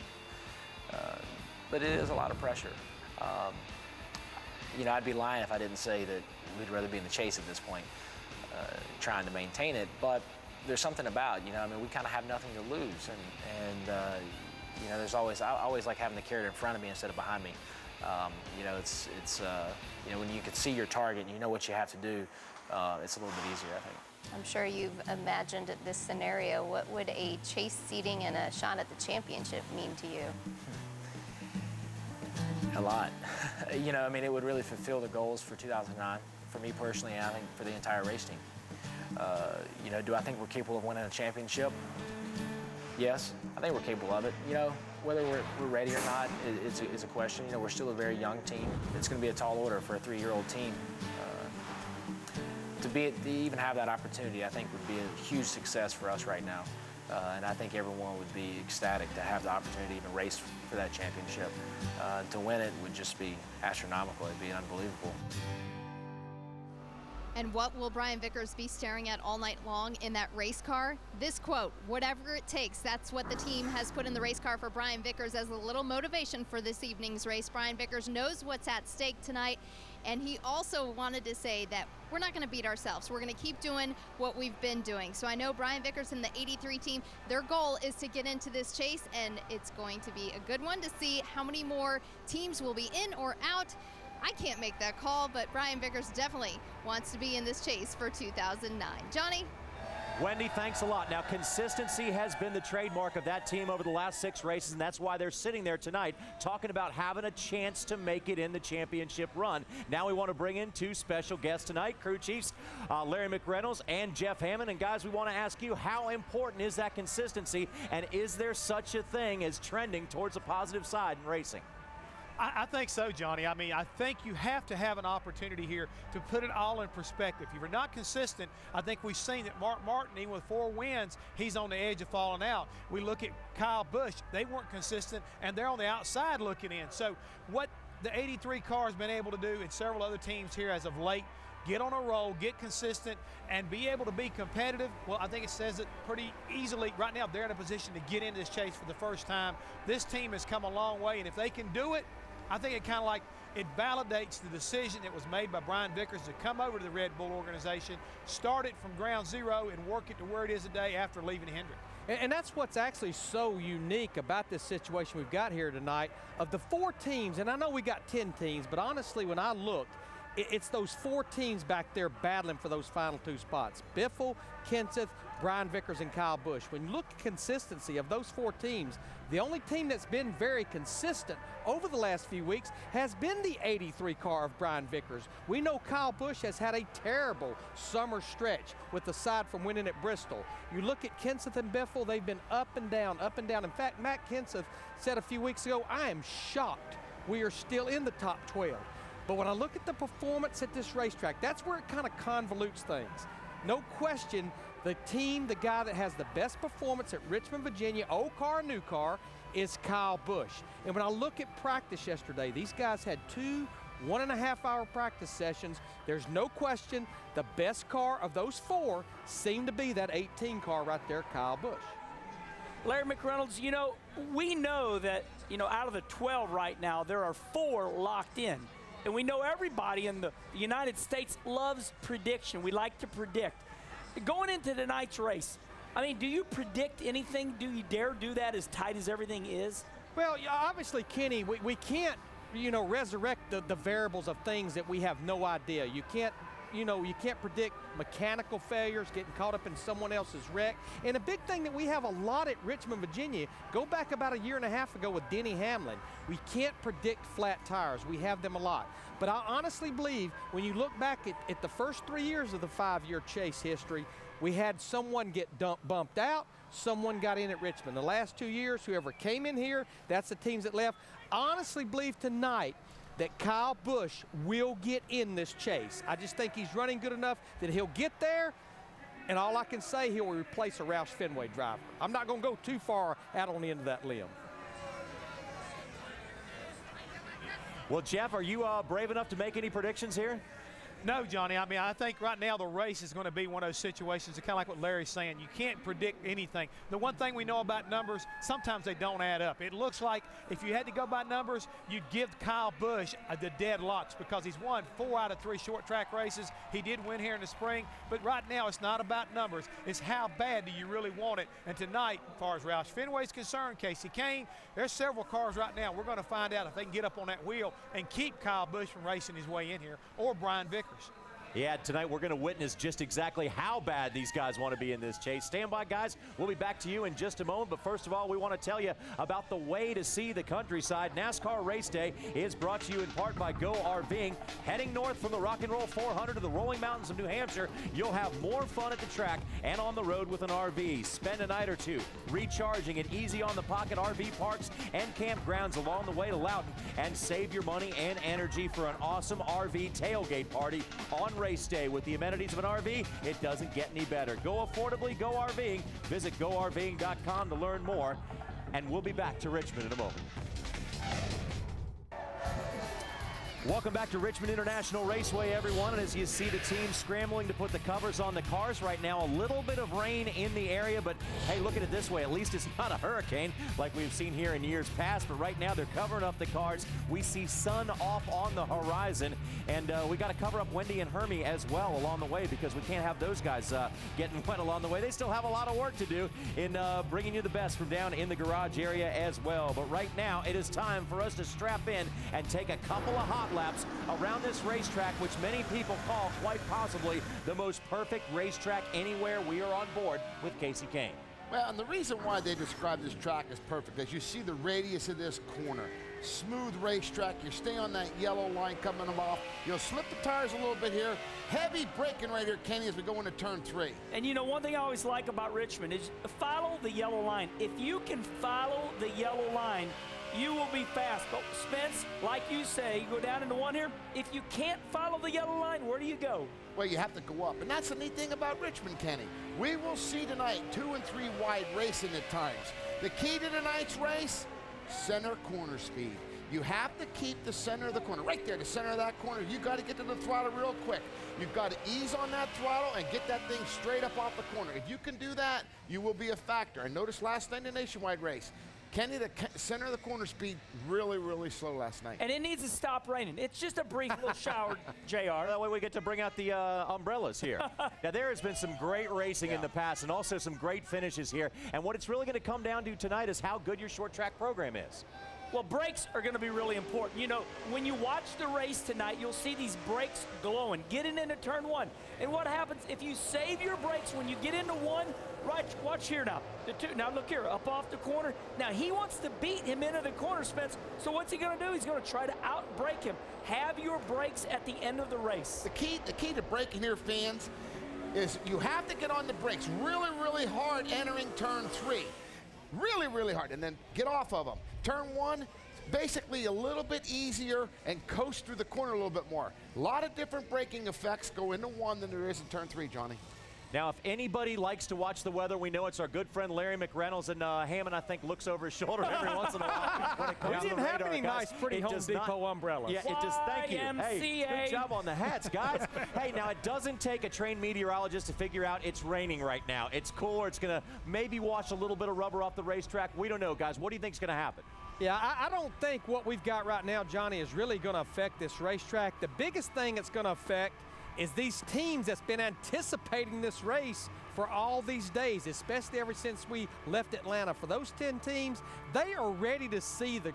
Speaker 12: But it is a lot of pressure. You know, I'd be lying if I didn't say that we'd rather be in the chase at this point, trying to maintain it. But there's something about, you know, I mean, we kind of have nothing to lose. And you know, there's always, I always like having the carrot in front of me instead of behind me. You know, it's you know, when you can see your target and you know what you have to do, it's a little bit easier, I think.
Speaker 19: I'm sure you've imagined this scenario. What would a chase seating and a shot at the championship mean to you?
Speaker 12: A lot. You know, I mean, it would really fulfill the goals for 2009, for me personally, and I think for the entire race team. You know, do I think we're capable of winning a championship? Yes, I think we're capable of it. You know, whether we're ready or not is a question. You know, we're still a very young team. It's going to be a tall order for a 3-year-old team. To even have that opportunity, I think would be a huge success for us right now. And I think everyone would be ecstatic to have the opportunity to even race for that championship. To win it would just be astronomical. It'd be unbelievable.
Speaker 6: And what will Brian Vickers be staring at all night long in that race car? This quote, whatever it takes. That's what the team has put in the race car for Brian Vickers as a little motivation for this evening's race. Brian Vickers knows what's at stake tonight, and he also wanted to say that we're not going to beat ourselves. We're going to keep doing what we've been doing. So I know Brian Vickers and the 83 team, their goal is to get into this chase, and it's going to be a good one to see how many more teams will be in or out. I can't make that call, but Brian Vickers definitely wants to be in this chase for 2009. Johnny?
Speaker 1: Wendy, thanks a lot. Now, consistency has been the trademark of that team over the last 6 races, and that's why they're sitting there tonight talking about having a chance to make it in the championship run. Now we want to bring in 2 special guests tonight, crew chiefs Larry McReynolds and Jeff Hammond. And guys, we want to ask you, how important is that consistency, and is there such a thing as trending towards a positive side in racing?
Speaker 15: I think so, Johnny. I mean, I think you have to have an opportunity here to put it all in perspective. If you're not consistent, I think we've seen that Mark Martin, even with 4 wins, he's on the edge of falling out. We look at Kyle Busch. They weren't consistent, and they're on the outside looking in. So what the 83 car has been able to do, and several other teams here as of late, get on a roll, get consistent, and be able to be competitive. Well, I think it says it pretty easily. Right now, they're in a position to get into this chase for the first time. This team has come a long way, and if they can do it, I think it kind of like it validates the decision that was made by Brian Vickers to come over to the Red Bull organization, start it from ground zero, and work it to where it is today after leaving Hendrick.
Speaker 16: And that's what's actually so unique about this situation we've got here tonight. Of the 4 teams, and I know we got 10 teams, but honestly, when I looked, it's those 4 teams back there battling for those final 2 spots. Biffle, Kenseth, Brian Vickers, and Kyle Busch. When you look at consistency of those 4 teams, the only team that's been very consistent over the last few weeks has been the 83 car of Brian Vickers. We know Kyle Busch has had a terrible summer stretch with the side from winning at Bristol. You look at Kenseth and Biffle, they've been up and down, up and down. In fact, Matt Kenseth said a few weeks ago, I am shocked we are still in the top 12. But when I look at the performance at this racetrack, that's where it kind of convolutes things. No question, the team, the guy that has the best performance at Richmond, Virginia, old car, new car, is Kyle Busch. And when I look at practice yesterday, these guys had 2 1.5-hour practice sessions. There's no question the best car of those 4 seemed to be that 18 car right there, Kyle Busch.
Speaker 2: Larry McReynolds, you know, we know that, you know, out of the 12 right now, there are 4 locked in. And we know everybody in the United States loves prediction. We like to predict. Going into tonight's race, I mean, do you predict anything? Do you dare do that as tight as everything is?
Speaker 16: Well, obviously, Kenny, we can't, you know, resurrect the variables of things that we have no idea. You can't, you know, you can't predict mechanical failures, getting caught up in someone else's wreck. And a big thing that we have a lot at Richmond, Virginia, go back about 1.5 years ago with Denny Hamlin. We can't predict flat tires. We have them a lot. But I honestly believe when you look back at the first 3 years of the 5-year chase history, we had someone get bumped out, someone got in at Richmond. The last 2 years, whoever came in here, that's the teams that left. I honestly believe tonight that Kyle Busch will get in this chase. I just think he's running good enough that he'll get there, and all I can say, he'll replace a Roush Fenway driver. I'm not going to go too far out on the end of that limb.
Speaker 1: Well, Jeff, are you brave enough to make any predictions here?
Speaker 15: No, Johnny. I mean, I think right now the race is going to be one of those situations, kind of like what Larry's saying. You can't predict anything. The one thing we know about numbers, sometimes they don't add up. It looks like if you had to go by numbers, you'd give Kyle Busch the deadlocks because he's won 4 out of 3 short track races. He did win here in the spring, but right now it's not about numbers. It's how bad do you really want it. And tonight, as far as Roush Fenway is concerned, Kasey Kahne, there's several cars right now. We're going to find out if they can get up on that wheel and keep Kyle Busch from racing his way in here, or Brian Vickers.
Speaker 1: Yeah, tonight we're going to witness just exactly how bad these guys want to be in this chase. Stand by, guys. We'll be back to you in just a moment. But first of all, we want to tell you about the way to see the countryside. NASCAR Race Day is brought to you in part by Go RVing. Heading north from the Rock and Roll 400 to the Rolling Mountains of New Hampshire, you'll have more fun at the track and on the road with an RV. Spend a night or 2 recharging at easy on the pocket RV parks and campgrounds along the way to Loudoun, and save your money and energy for an awesome RV tailgate party on race day. With the amenities of an RV, it doesn't get any better. Go affordably, go RVing. Visit GoRVing.com to learn more, and we'll be back to Richmond in a moment. Welcome back to Richmond International Raceway, everyone. And as you see the team scrambling to put the covers on the cars right now, a little bit of rain in the area, but hey, look at it this way. At least it's not a hurricane like we've seen here in years past, but right now they're covering up the cars. We see sun off on the horizon, and we got to cover up Wendy and Hermie as well along the way, because we can't have those guys getting wet along the way. They still have a lot of work to do in bringing you the best from down in the garage area as well. But right now, it is time for us to strap in and take a couple of hot laps around this racetrack, which many people call quite possibly the most perfect racetrack anywhere. We are on board with Kasey Kahne.
Speaker 3: Well, and the reason why they describe this track as perfect is you see the radius of this corner. Smooth racetrack. You stay on that yellow line coming off. You'll slip the tires a little bit here. Heavy braking right here, Kenny, as we go into turn 3.
Speaker 2: And you know, one thing I always like about Richmond is follow the yellow line. If you can follow the yellow line, you will be fast. But Spence, like you say, you go down into 1 here. If you can't follow the yellow line, where do you go?
Speaker 3: Well, you have to go up. And that's the neat thing about Richmond, Kenny. We will see tonight 2 and 3 wide racing at times. The key to tonight's race, center corner speed. You have to keep the center of the corner, right there, the center of that corner. You got to get to the throttle real quick. You've got to ease on that throttle and get that thing straight up off the corner. If you can do that, you will be a factor. And notice last night in the Nationwide race, Kenny, the center of the corner speed really, really slow last night.
Speaker 2: And it needs to stop raining. It's just a brief little shower, JR.
Speaker 1: That way we get to bring out the umbrellas here. Now, there has been some great racing in the past and also some great finishes here. And what it's really going to come down to tonight is how good your short track program is.
Speaker 2: Well, brakes are going to be really important. You know, when you watch the race tonight, you'll see these brakes glowing, getting into turn 1. And what happens if you save your brakes when you get into 1? Right, watch here now. The 2, now look here, up off the corner. Now he wants to beat him into the corner, Spence. So what's he going to do? He's going to try to out-brake him. Have your brakes at the end of the race.
Speaker 3: The key to braking here, fans, is you have to get on the brakes really, really hard entering turn 3. Really, really hard, and then get off of them. Turn 1, basically a little bit easier and coast through the corner a little bit more. A lot of different braking effects go into 1 than there is in turn 3, Johnny.
Speaker 1: Now, if anybody likes to watch the weather, we know it's our good friend Larry McReynolds, and Hammond, I think, looks over his shoulder every once in a while. When it comes
Speaker 16: We
Speaker 1: to
Speaker 16: didn't
Speaker 1: the
Speaker 16: have
Speaker 1: radar,
Speaker 16: any
Speaker 1: guys.
Speaker 16: nice, pretty Home Depot umbrellas.
Speaker 1: Yeah, it just, thank you. Hey,
Speaker 2: YMCA.
Speaker 1: good job on the hats, guys. Hey, now, it doesn't take a trained meteorologist to figure out it's raining right now. It's cooler. It's going to maybe wash a little bit of rubber off the racetrack. We don't know, guys. What do you think is going to happen?
Speaker 16: Yeah, I don't think what we've got right now, Johnny, is really going to affect this racetrack. The biggest thing it's going to affect is these teams that's been anticipating this race for all these days, especially ever since we left Atlanta. For those 10 teams, they are ready to see the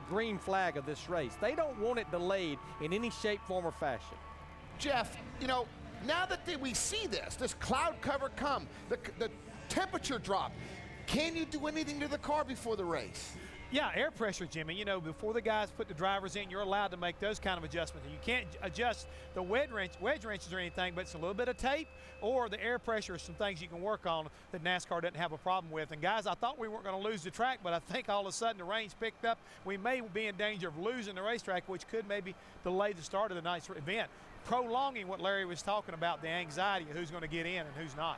Speaker 16: green flag of this race. They don't want it delayed in any shape, form, or fashion.
Speaker 3: Jeff, you know, now that we see this cloud cover come, the temperature drop, can you do anything to the car before the race?
Speaker 15: Yeah, air pressure, Jimmy. You know, before the guys put the drivers in, you're allowed to make those kind of adjustments. You can't adjust the wedge wrenches or anything, but it's a little bit of tape or the air pressure is some things you can work on that NASCAR doesn't have a problem with. And guys, I thought we weren't going to lose the track, but I think all of a sudden the rain's picked up. We may be in danger of losing the racetrack, which could maybe delay the start of the night's event, prolonging what Larry was talking about, the anxiety of who's going to get in and who's not.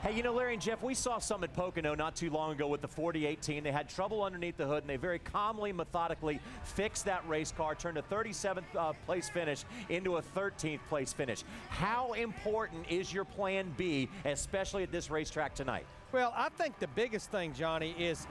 Speaker 1: Hey, you know, Larry and Jeff, we saw some at Pocono not too long ago with the 4018. They had trouble underneath the hood, and they very calmly, methodically fixed that race car, turned a 37th place finish into a 13th place finish. How important is your plan B, especially at this racetrack tonight?
Speaker 16: Well, I think the biggest thing, Johnny, is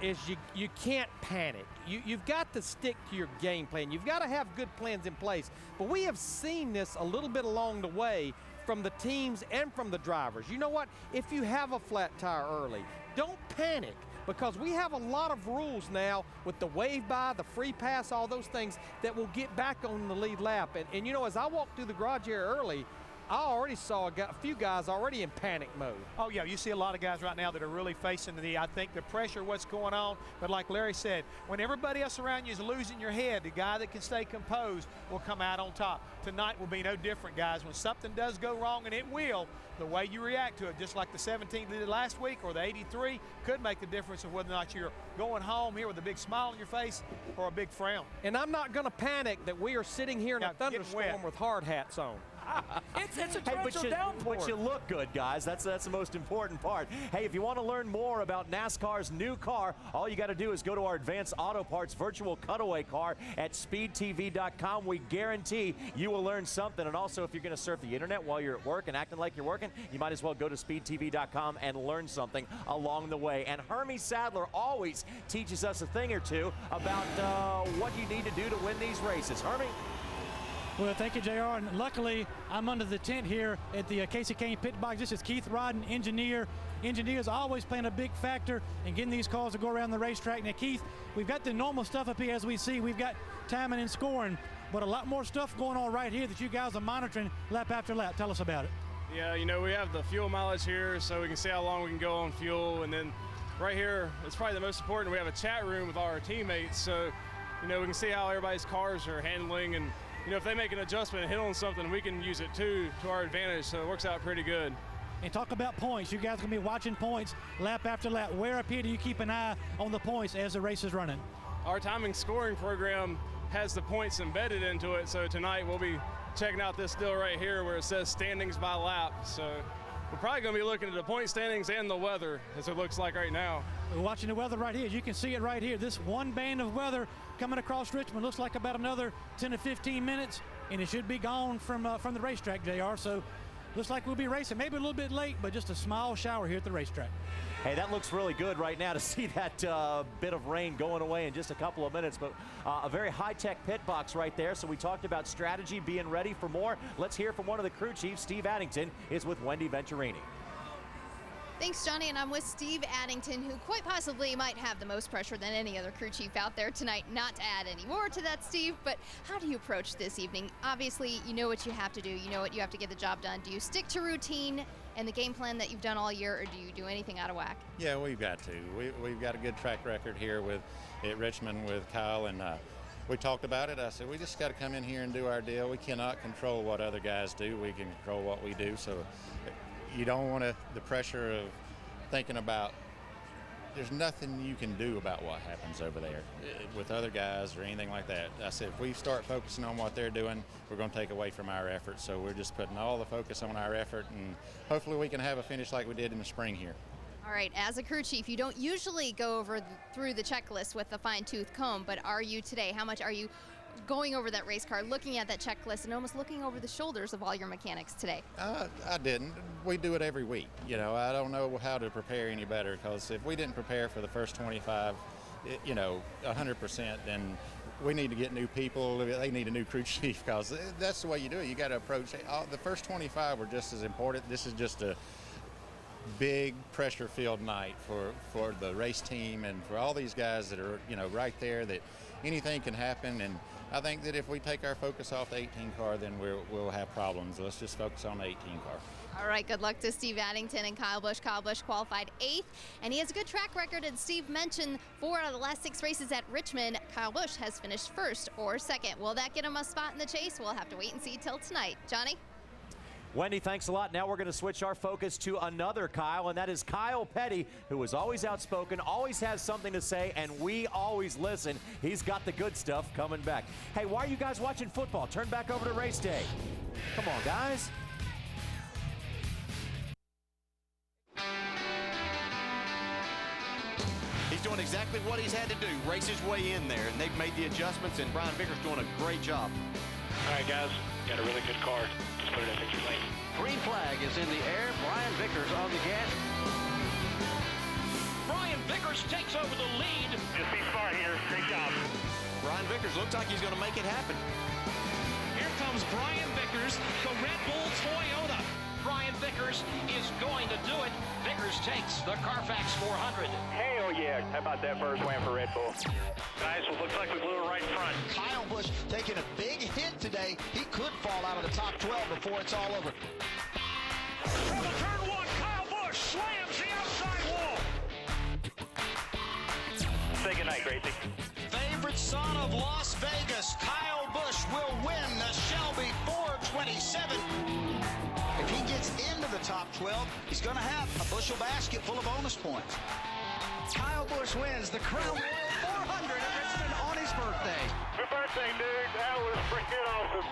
Speaker 16: you can't panic. You've got to stick to your game plan. You've got to have good plans in place. But we have seen this a little bit along the way from the teams and from the drivers. You know what? If you have a flat tire early, don't panic, because we have a lot of rules now with the wave by, the free pass, all those things that will get back on the lead lap. And you know, as I walked through the garage here early, I already saw a few guys already in panic mode.
Speaker 15: Oh, yeah, you see a lot of guys right now that are really facing I think, the pressure of what's going on. But like Larry said, when everybody else around you is losing your head, the guy that can stay composed will come out on top. Tonight will be no different, guys. When something does go wrong, and it will, the way you react to it, just like the 17 did last week or the 83, could make the difference of whether or not you're going home here with a big smile on your face or a big frown.
Speaker 16: And I'm not going to panic that we are sitting here in a thunderstorm with hard hats on.
Speaker 2: It's a torrential downpour.
Speaker 1: But you look good, guys. That's the most important part. Hey, if you want to learn more about NASCAR's new car, all you got to do is go to our Advanced Auto Parts virtual cutaway car at speedtv.com. We guarantee you will learn something. And also, if you're going to surf the internet while you're at work and acting like you're working, you might as well go to speedtv.com and learn something along the way. And Hermie Sadler always teaches us a thing or two about what you need to do to win these races. Hermie?
Speaker 4: Well, thank you, JR. And luckily, I'm under the tent here at the Kasey Kahne pit box. This is Keith Rodden, engineer. Engineers always playing a big factor in getting these cars to go around the racetrack. Now, Keith, we've got the normal stuff up here as we see. We've got timing and scoring, but a lot more stuff going on right here that you guys are monitoring lap after lap. Tell us about it.
Speaker 5: Yeah, you know, we have the fuel mileage here, so we can see how long we can go on fuel. And then right here, it's probably the most important, we have a chat room with all our teammates. So, you know, we can see how everybody's cars are handling, and you know, if they make an adjustment and hit on something, we can use it too to our advantage, so it works out pretty good.
Speaker 4: And talk about points. You guys are going to be watching points lap after lap. Where up here do you keep an eye on the points as the race is running?
Speaker 5: Our timing scoring program has the points embedded into it, so tonight we'll be checking out this deal right here where it says standings by lap. So we're probably going to be looking at the point standings and the weather, as it looks like right now.
Speaker 4: We're watching the weather right here. You can see it right here. This one band of weather coming across Richmond looks like about another 10 to 15 minutes, and it should be gone from the racetrack, JR. So looks like we'll be racing maybe a little bit late, but just a small shower here at the racetrack.
Speaker 1: Hey, that looks really good right now to see that bit of rain going away in just a couple of minutes. But a very high-tech pit box right there. So we talked about strategy, being ready for more. Let's hear from one of the crew chiefs. Steve Addington is with Wendy Venturini.
Speaker 6: Thanks, Johnny, and I'm with Steve Addington, who quite possibly might have the most pressure than any other crew chief out there tonight. Not to add any more to that, Steve, but how do you approach this evening? Obviously, you know what you have to do. You know what you have to get the job done. Do you stick to routine and the game plan that you've done all year, or do you do anything out of whack?
Speaker 7: Yeah, we've got to. We've got a good track record here at Richmond with Kyle, and we talked about it. I said, we just got to come in here and do our deal. We cannot control what other guys do. We can control what we do. So you don't want the pressure of thinking about, there's nothing you can do about what happens over there with other guys or anything like that. I said, if we start focusing on what they're doing, we're going to take away from our effort. So we're just putting all the focus on our effort, and hopefully we can have a finish like we did in the spring here.
Speaker 6: All right, as a crew chief, you don't usually go through the checklist with a fine-tooth comb, but are you today? How much are you going over that race car, looking at that checklist, and almost looking over the shoulders of all your mechanics today?
Speaker 7: I didn't. We do it every week. You know, I don't know how to prepare any better, because if we didn't prepare for the first 25, 100%, then we need to get new people. They need a new crew chief, because that's the way you do it. You got to approach it. The first 25 were just as important. This is just a big pressure-filled night for the race team and for all these guys that are, right there, that anything can happen. And I think that if we take our focus off the 18 car, then we'll have problems. Let's just focus on the 18 car.
Speaker 6: All right, good luck to Steve Addington and Kyle Busch. Kyle Busch qualified 8th, and he has a good track record. And Steve mentioned 4 out of the last 6 races at Richmond, Kyle Busch has finished 1st or 2nd. Will that get him a spot in the chase? We'll have to wait and see till tonight. Johnny?
Speaker 1: Wendy, thanks a lot. Now we're going to switch our focus to another Kyle, and that is Kyle Petty, who is always outspoken, always has something to say, and we always listen. He's got the good stuff coming back. Hey, why are you guys watching football? Turn back over to race day. Come on, guys.
Speaker 17: He's doing exactly what he's had to do, race his way in there, and they've made the adjustments, and Brian Vickers doing a great job.
Speaker 10: All right, guys, got a really good car. Just put it in victory lane.
Speaker 9: Green flag is in the air. Brian Vickers on the gas. Brian Vickers takes over the lead.
Speaker 10: Just be smart here. Great job.
Speaker 17: Brian Vickers looks like he's going to make it happen.
Speaker 9: Here comes Brian Vickers, the Red Bull Toyota. Brian Vickers is going to do it. Vickers takes the Carfax 400.
Speaker 10: Hell yeah. How about that first win for Red Bull? Guys, it looks like we blew it right in front.
Speaker 25: Kyle Busch taking a big hit today. He could fall out of the top 12 before it's all over.
Speaker 9: From the turn 1, Kyle Busch slams the outside wall.
Speaker 10: Say goodnight, Gracie.
Speaker 25: Favorite son of Las Vegas, Kyle Busch will win the Shelby 427. If he gets into the top 12, he's going to have a bushel basket full of bonus points. Kyle Busch wins the Crown Royal 400 at Richmond on his birthday.
Speaker 10: Good birthday, dude. That was freaking awesome.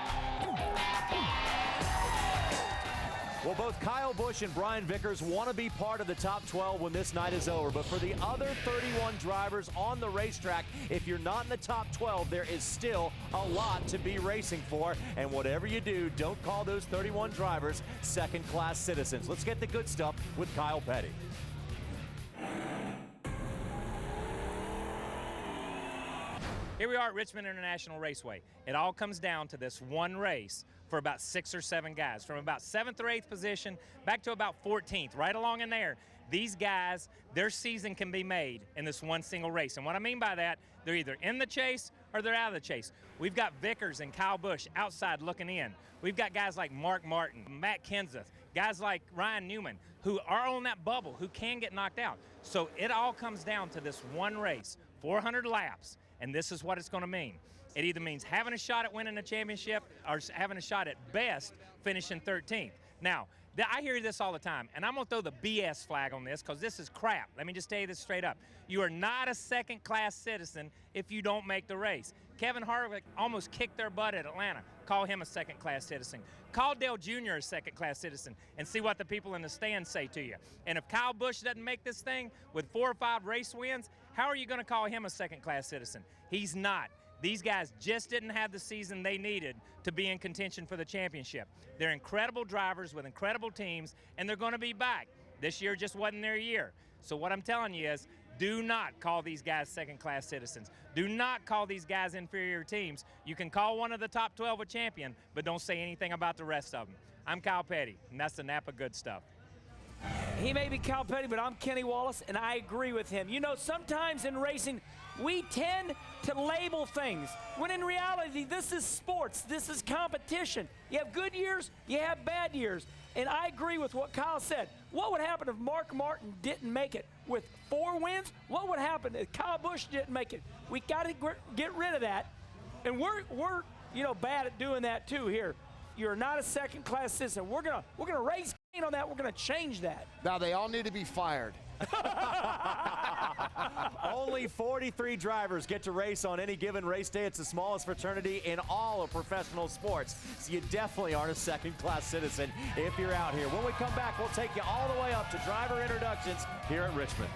Speaker 1: Well, both Kyle Busch and Brian Vickers want to be part of the top 12 when this night is over. But for the other 31 drivers on the racetrack, if you're not in the top 12, there is still a lot to be racing for. And whatever you do, don't call those 31 drivers second-class citizens. Let's get the good stuff with Kyle Petty.
Speaker 2: Here we are at Richmond International Raceway. It all comes down to this one race for about 6 or 7 guys, from about 7th or 8th position back to about 14th, right along in there. These guys, their season can be made in this one single race. And what I mean by that, they're either in the chase or they're out of the chase. We've got Vickers and Kyle Busch outside looking in. We've got guys like Mark Martin, Matt Kenseth, guys like Ryan Newman, who are on that bubble, who can get knocked out. So it all comes down to this one race, 400 laps. And this is what it's going to mean. It either means having a shot at winning a championship or having a shot at best finishing 13th. Now, I hear this all the time, and I'm going to throw the BS flag on this because this is crap. Let me just tell you this straight up. You are not a second-class citizen if you don't make the race. Kevin Harvick almost kicked their butt at Atlanta. Call him a second-class citizen. Call Dale Jr. a second-class citizen and see what the people in the stands say to you. And if Kyle Busch doesn't make this thing with 4 or 5 race wins, how are you going to call him a second-class citizen? He's not. These guys just didn't have the season they needed to be in contention for the championship. They're incredible drivers with incredible teams, and they're going to be back. This year just wasn't their year. So what I'm telling you is, do not call these guys second-class citizens. Do not call these guys inferior teams. You can call one of the top 12 a champion, but don't say anything about the rest of them. I'm Kyle Petty, and that's the Napa Good Stuff. He may be Cal Petty, but I'm Kenny Wallace, and I agree with him. You know, sometimes in racing, we tend to label things, when in reality, this is sports. This is competition. You have good years, you have bad years. And I agree with what Kyle said. What would happen if Mark Martin didn't make it with 4 wins? What would happen if Kyle Busch didn't make it? We got to get rid of that. And we're bad at doing that too here. You're not a second-class citizen. We're gonna raise Kane on that. We're gonna change that.
Speaker 3: Now they all need to be fired.
Speaker 1: Only 43 drivers get to race on any given race day. It's the smallest fraternity in all of professional sports. So you definitely aren't a second-class citizen if you're out here. When we come back, we'll take you all the way up to driver introductions here at Richmond.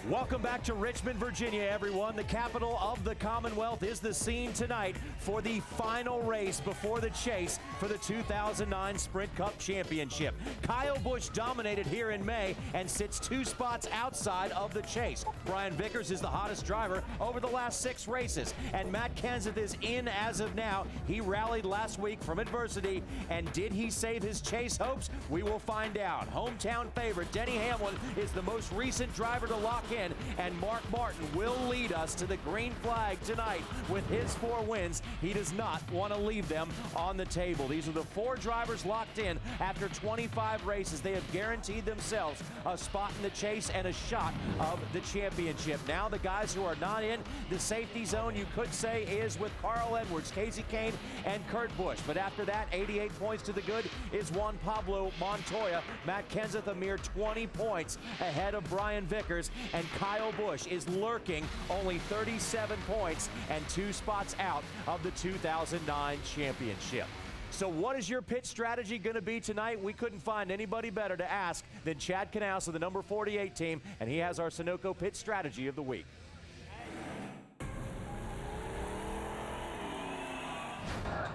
Speaker 1: Welcome back to Richmond, Virginia, everyone. The capital of the Commonwealth is the scene tonight for the final race before the chase for the 2009 Sprint Cup Championship. Kyle Busch dominated here in May and sits 2 spots outside of the chase. Brian Vickers is the hottest driver over the last 6 races, and Matt Kenseth is in as of now. He rallied last week from adversity, and did he save his chase hopes? We will find out. Hometown favorite Denny Hamlin is the most recent driver to lock in, and Mark Martin will lead us to the green flag tonight with his 4 wins. He does not want to leave them on the table. These are the 4 drivers locked in after 25 races. They have guaranteed themselves a spot in the chase and a shot of the championship. Now the guys who are not in the safety zone, you could say, is with Carl Edwards, Kasey Kahne, and Kurt Busch. But after that, 88 points to the good is Juan Pablo Montoya. Matt Kenseth a mere 20 points ahead of Brian Vickers, and Kyle Busch is lurking only 37 points and 2 spots out of the 2009 championship. So what is your pit strategy going to be tonight? We couldn't find anybody better to ask than Chad Knaus of the number 48 team, and he has our Sunoco pit strategy of the week.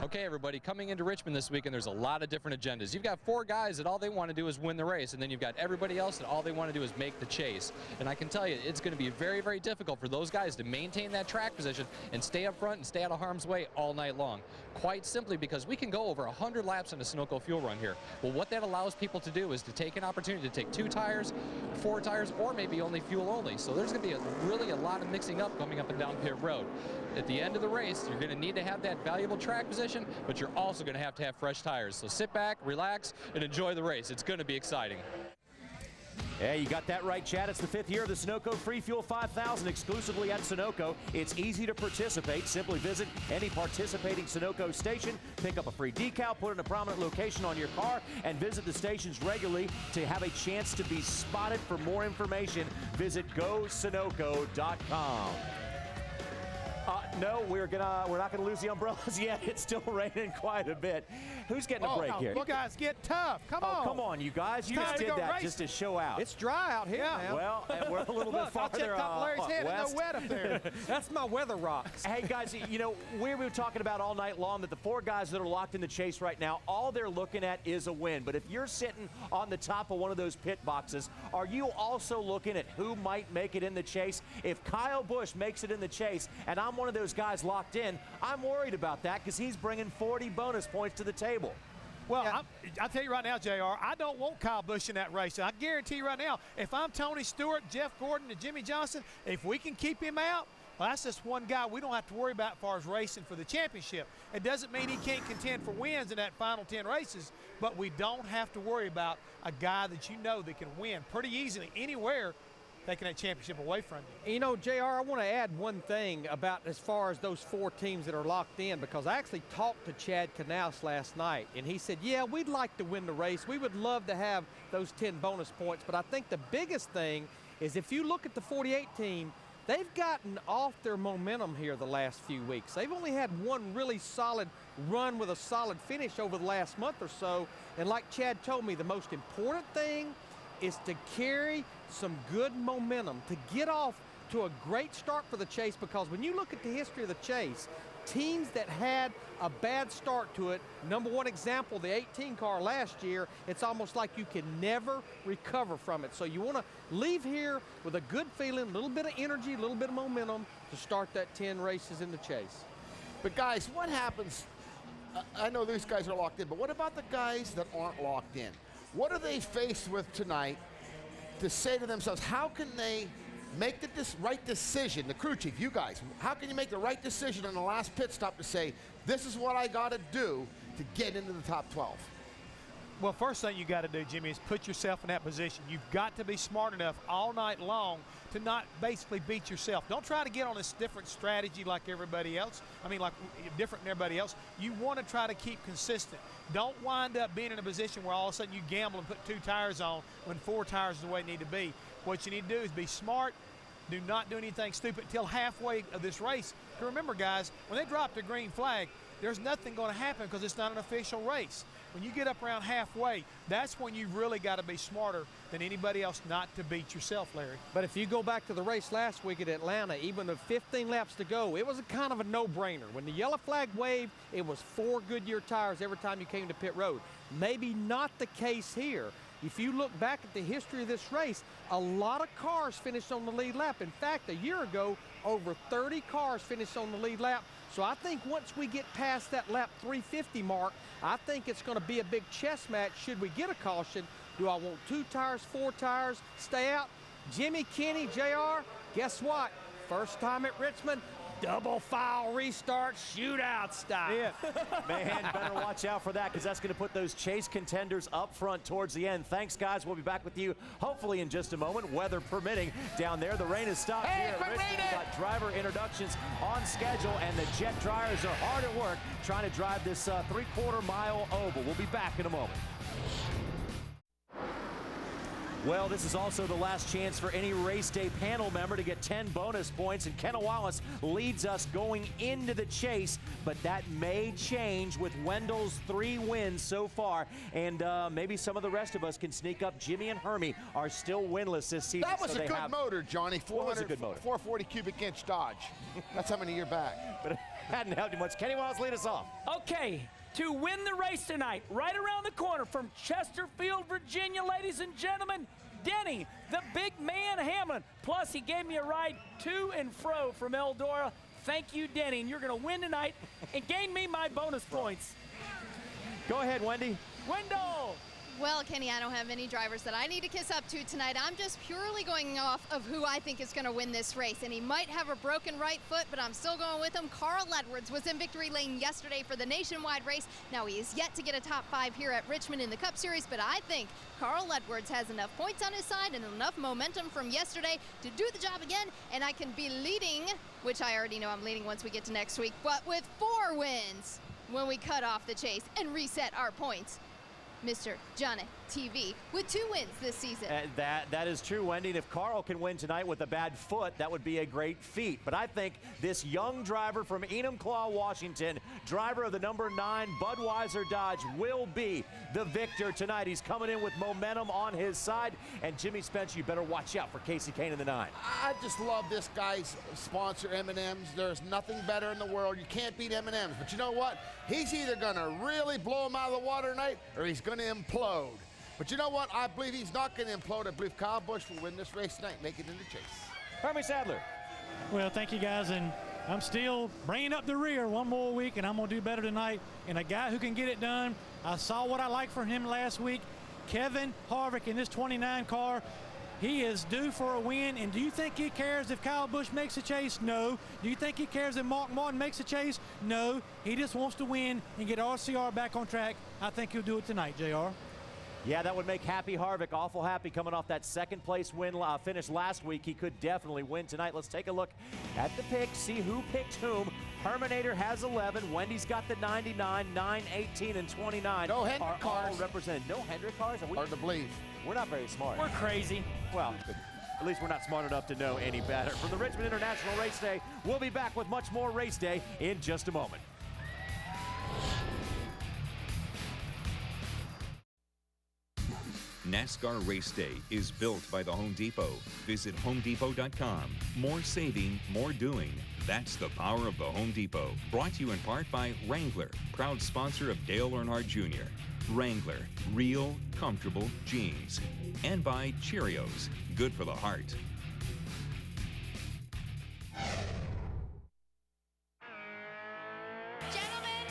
Speaker 13: Okay, everybody, coming into Richmond this weekend, there's a lot of different agendas. You've got 4 guys that all they want to do is win the race, and then you've got everybody else that all they want to do is make the chase. And I can tell you, it's going to be very, very difficult for those guys to maintain that track position and stay up front and stay out of harm's way all night long. Quite simply because we can go over 100 laps in a Sunoco fuel run here. Well, what that allows people to do is to take an opportunity to take 2 tires, 4 tires, or maybe only fuel only. So there's going to be really a lot of mixing up coming up and down pit road. At the end of the race, you're going to need to have that valuable track position, but you're also going to have fresh tires. So sit back, relax, and enjoy the race. It's going to be exciting.
Speaker 1: Yeah, you got that right, Chad. It's the 5th year of the Sunoco Free Fuel 5000 exclusively at Sunoco. It's easy to participate. Simply visit any participating Sunoco station, pick up a free decal, put it in a prominent location on your car, and visit the stations regularly to have a chance to be spotted. For more information, visit GoSunoco.com. No, we're not gonna lose the umbrellas yet. It's still raining quite a bit. Who's getting a break here?
Speaker 15: You guys get tough. Come on.
Speaker 1: Come on, you guys. You just did that just to show out.
Speaker 16: It's dry out here now.
Speaker 1: Well, we're a little bit farther
Speaker 15: Larry's head
Speaker 1: west.
Speaker 15: No wet up there.
Speaker 16: That's my weather rocks.
Speaker 1: Hey, guys, you know, we were talking about all night long that the 4 guys that are locked in the chase right now, all they're looking at is a win. But if you're sitting on the top of one of those pit boxes, are you also looking at who might make it in the chase? If Kyle Busch makes it in the chase, and I'm one of those guys locked in, I'm worried about that because he's bringing 40 bonus points to the table.
Speaker 15: Well, I'll tell you right now, JR, I don't want Kyle Busch in that race. I guarantee you right now, if I'm Tony Stewart, Jeff Gordon, and Jimmy Johnson, if we can keep him out, well, that's just one guy we don't have to worry about as far as racing for the championship. It doesn't mean he can't contend for wins in that final 10 races, but we don't have to worry about a guy that you know that can win pretty easily anywhere, taking that championship away from you.
Speaker 16: You know, JR, I want to add one thing about as far as those 4 teams that are locked in, because I actually talked to Chad Knaus last night, and he said, yeah, we'd like to win the race. We would love to have those 10 bonus points, but I think the biggest thing is if you look at the 48 team, they've gotten off their momentum here the last few weeks. They've only had one really solid run with a solid finish over the last month or so, and like Chad told me, the most important thing is to carry some good momentum, to get off to a great start for the chase, because when you look at the history of the chase, teams that had a bad start to it, number one example, the 18 car last year, it's almost like you can never recover from it. So you want to leave here with a good feeling, a little bit of energy, a little bit of momentum to start that 10 races in the chase.
Speaker 3: But guys, what happens I know these guys are locked in, but what about the guys that aren't locked in? What are they faced with tonight to say to themselves, how can they make the right decision? The crew chief, you guys, how can you make the right decision on the last pit stop to say, this is what I got to do to get into the top 12?
Speaker 15: Well, first thing you got to do, Jimmy, is put yourself in that position. You've got to be smart enough all night long to not basically beat yourself. Don't try to get on this different strategy like everybody else. I mean, like different than everybody else. You want to try to keep consistent. Don't wind up being in a position where all of a sudden you gamble and put 2 tires on when 4 tires is the way it need to be. What you need to do is be smart. Do not do anything stupid until halfway of this race. Because remember, guys, when they drop the green flag, there's nothing going to happen because it's not an official race. When you get up around halfway, that's when you've really got to be smarter than anybody else not to beat yourself, Larry.
Speaker 16: But if you go back to the race last week at Atlanta, even with 15 laps to go, it was a kind of a no-brainer. When the yellow flag waved, it was 4 Goodyear tires every time you came to pit road. Maybe not the case here. If you look back at the history of this race, a lot of cars finished on the lead lap. In fact, a year ago, over 30 cars finished on the lead lap. So I think once we get past that lap 350 mark, I think it's going to be a big chess match should we get a caution. Do I want 2 tires, 4 tires, stay out? Jimmy, Kenny, JR, guess what? First time at Richmond, double file restart shootout style.
Speaker 15: Yeah.
Speaker 1: Man, better watch out for that because that's going to put those chase contenders up front towards the end. Thanks, guys. We'll be back with you hopefully in just a moment, weather permitting down there. The rain has stopped here at Richmond. We've got driver introductions on schedule, and the jet dryers are hard at work trying to drive this 3/4 mile oval. We'll be back in a moment. Well, this is also the last chance for any race day panel member to get 10 bonus points, and Ken Wallace leads us going into the chase, but that may change with Wendell's 3 wins so far, and maybe some of the rest of us can sneak up. Jimmy and Hermie are still winless this season.
Speaker 3: That was a good motor, Johnny.
Speaker 1: What was a good motor?
Speaker 3: 440 cubic inch Dodge. That's how many years back.
Speaker 1: But it hadn't helped you much. Kenny Wallace, lead us off.
Speaker 2: Okay, to win the race tonight, right around the corner from Chesterfield, Virginia, ladies and gentlemen, Denny, the big man Hamlin. Plus, he gave me a ride to and fro from Eldora. Thank you, Denny, and you're going to win tonight and gain me my bonus points.
Speaker 1: Go ahead, Wendy.
Speaker 2: Wendell.
Speaker 6: Well, Kenny, I don't have any drivers that I need to kiss up to tonight. I'm just purely going off of who I think is going to win this race. And he might have a broken right foot, but I'm still going with him. Carl Edwards was in victory lane yesterday for the nationwide race. Now, he is yet to get a top 5 here at Richmond in the Cup Series, but I think Carl Edwards has enough points on his side and enough momentum from yesterday to do the job again, and I can be leading, which I already know I'm leading once we get to next week, but with 4 wins when we cut off the chase and reset our points. Mr. Johnny TV with 2 wins this season.
Speaker 1: That is true, Wendy. And if Carl can win tonight with a bad foot, that would be a great feat. But I think this young driver from Enumclaw, Washington, driver of the number 9 Budweiser Dodge, will be the victor tonight. He's coming in with momentum on his side. And Jimmy Spencer, you better watch out for Kasey Kahne in the 9.
Speaker 3: I just love this guy's sponsor, M&M's. There's nothing better in the world. You can't beat M&M's. But you know what? He's either going to really blow him out of the water tonight or he's going to implode. But you know what? I believe he's not going to implode. I believe Kyle Busch will win this race tonight, make it in the chase.
Speaker 1: Hermie Sadler.
Speaker 4: Well, thank you, guys. And I'm still bringing up the rear one more week, and I'm going to do better tonight. And a guy who can get it done, I saw what I liked from him last week. Kevin Harvick in this 29 car. He is due for a win, and do you think he cares if Kyle Busch makes a chase? No. Do you think he cares if Mark Martin makes a chase? No. He just wants to win and get RCR back on track. I think he'll do it tonight, JR.
Speaker 1: Yeah, that would make Happy Harvick awful happy coming off that second-place win finish last week. He could definitely win tonight. Let's take a look at the picks, see who picked whom. Herminator has 11. Wendy's got the 99, 9, 18, and 29.
Speaker 3: No Hendrick cars.
Speaker 1: All represented. No Hendrick cars?
Speaker 3: Hard to believe.
Speaker 1: We're not very smart.
Speaker 2: We're crazy.
Speaker 1: Well, at least we're not smart enough to know any better. From the Richmond International Race Day, we'll be back with much more Race Day in just a moment.
Speaker 20: NASCAR Race Day is built by the Home Depot. Visit HomeDepot.com. More saving, more doing. That's the power of the Home Depot. Brought to you in part by Wrangler, proud sponsor of Dale Earnhardt Jr. Wrangler, real, comfortable jeans. And by Cheerios, good for the heart.
Speaker 6: Gentlemen,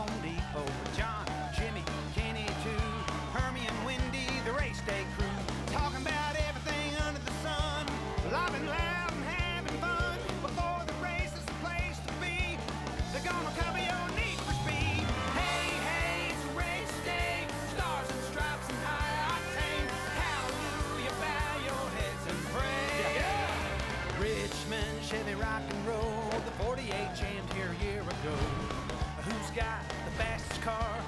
Speaker 8: Home Depot with John, Jimmy, Kenny too, Hermie and Wendy, the race day crew, talking about everything under the sun, laughing loud and having fun. Before the race is the place to be. They're gonna cover your need for speed. Hey, hey, it's race day, stars and stripes and high octane. Hallelujah, bow your heads and pray. Richmond, Chevy, rock and roll, the 48 jammed here a year ago. Who's got the fastest car?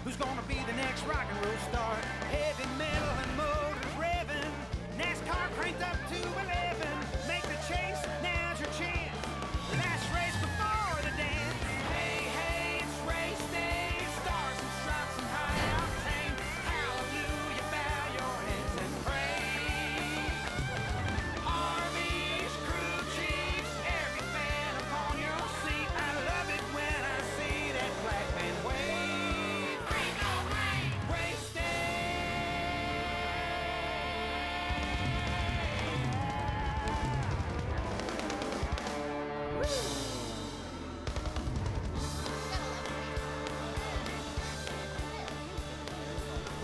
Speaker 8: Who's gonna be the next rock and roll star? Heavy metal and motors revving, NASCAR cranked up to 11. Make the chase, now's your chance. Last race before the dance. Hey, hey, it's race day, stars and stripes and high octane. Hallelujah, bow your heads and pray. Armies, crew chiefs, every fan upon your seat. I love it when I see that black man wave. Race day.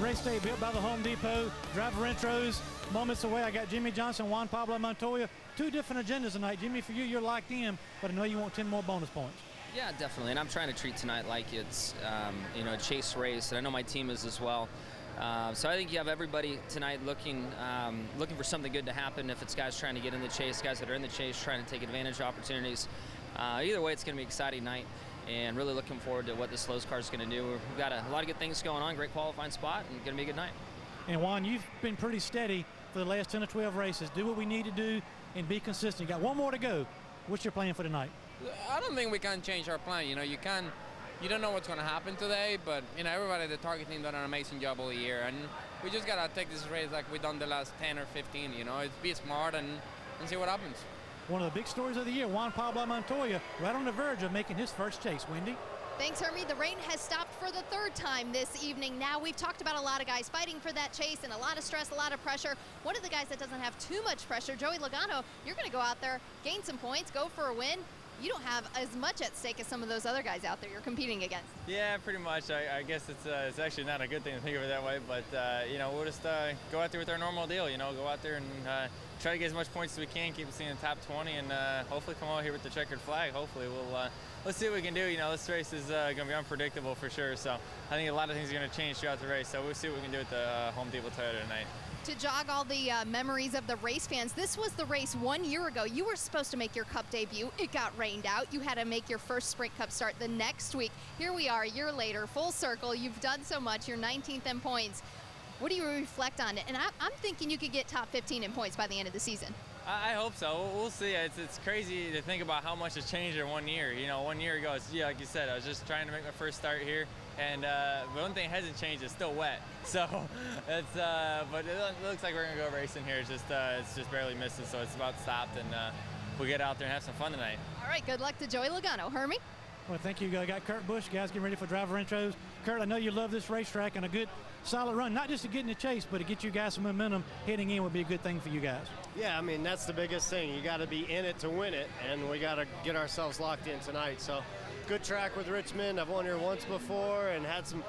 Speaker 4: Race day built by the Home Depot. Driver intros. Moments away, I got Jimmy Johnson, Juan Pablo Montoya. Two different agendas tonight. Jimmy, for you, you're locked in, but I know you want 10 more bonus points.
Speaker 21: Yeah, definitely, and I'm trying to treat tonight like it's a chase race, and I know my team is as well. So I think you have everybody tonight looking for something good to happen. If it's guys trying to get in the chase, guys that are in the chase trying to take advantage of opportunities. Either way, it's going to be an exciting night, and really looking forward to what this Slows car is going to do. We've got a lot of good things going on, great qualifying spot, and going to be a good night.
Speaker 4: And Juan, you've been pretty steady for the last 10 or 12 races. Do what we need to do and be consistent. You got one more to go. What's your plan for tonight?
Speaker 22: I don't think we can change our plan. You don't know what's going to happen today, but everybody at the Target team done an amazing job all year, and we just gotta take this race like we've done the last 10 or 15. It's be smart and see what happens.
Speaker 4: One of the big stories of the year, Juan Pablo Montoya, right on the verge of making his first chase. Wendy?
Speaker 6: Thanks, Hermie. The rain has stopped for the third time this evening. Now, we've talked about a lot of guys fighting for that chase and a lot of stress, a lot of pressure. One of the guys that doesn't have too much pressure, Joey Logano, you're going to go out there, gain some points, go for a win. You don't have as much at stake as some of those other guys out there you're competing against.
Speaker 23: Yeah, pretty much. I guess it's actually not a good thing to think of it that way, but we'll just go out there with our normal deal. Go out there and try to get as much points as we can, keep us in the top 20, and hopefully come out here with the checkered flag. Hopefully let's see what we can do. This race is going to be unpredictable for sure, so I think a lot of things are going to change throughout the race, so we'll see what we can do with the Home Depot Toyota tonight.
Speaker 6: To jog all the memories of the race fans, this was the race 1 year ago. You were supposed to make your Cup debut. It got rained out. You had to make your first Sprint Cup start the next week. Here we are a year later, full circle. You've done so much. You're 19th in points. What do you reflect on it? And I'm thinking you could get top 15 in points by the end of the season.
Speaker 23: I hope so. We'll see. It's crazy to think about how much has changed in 1 year. 1 year ago, like you said, I was just trying to make my first start here. And one thing hasn't changed, it's still wet. So but it looks like we're gonna go racing here. It's just barely missing, so it's about stopped, and we'll get out there and have some fun tonight.
Speaker 6: All right, good luck to Joey Logano. Hermie?
Speaker 4: Well, thank you. I got Kurt Busch. Guys, getting ready for driver intros. Kurt, I know you love this racetrack, and a good, solid run, not just to get in the chase, but to get you guys some momentum heading in would be a good thing for you guys.
Speaker 24: Yeah, I mean, that's the biggest thing. You got to be in it to win it, and we got to get ourselves locked in tonight. So, good track with Richmond. I've won here once before and had some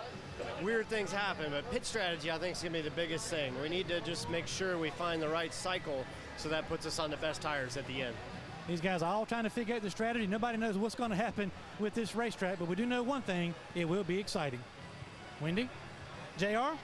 Speaker 24: weird things happen, but pit strategy, I think, is going to be the biggest thing. We need to just make sure we find the right cycle so that puts us on the best tires at the end.
Speaker 4: These guys are all trying to figure out the strategy. Nobody knows what's going to happen with this racetrack, but we do know one thing, it will be exciting. Wendy? JR?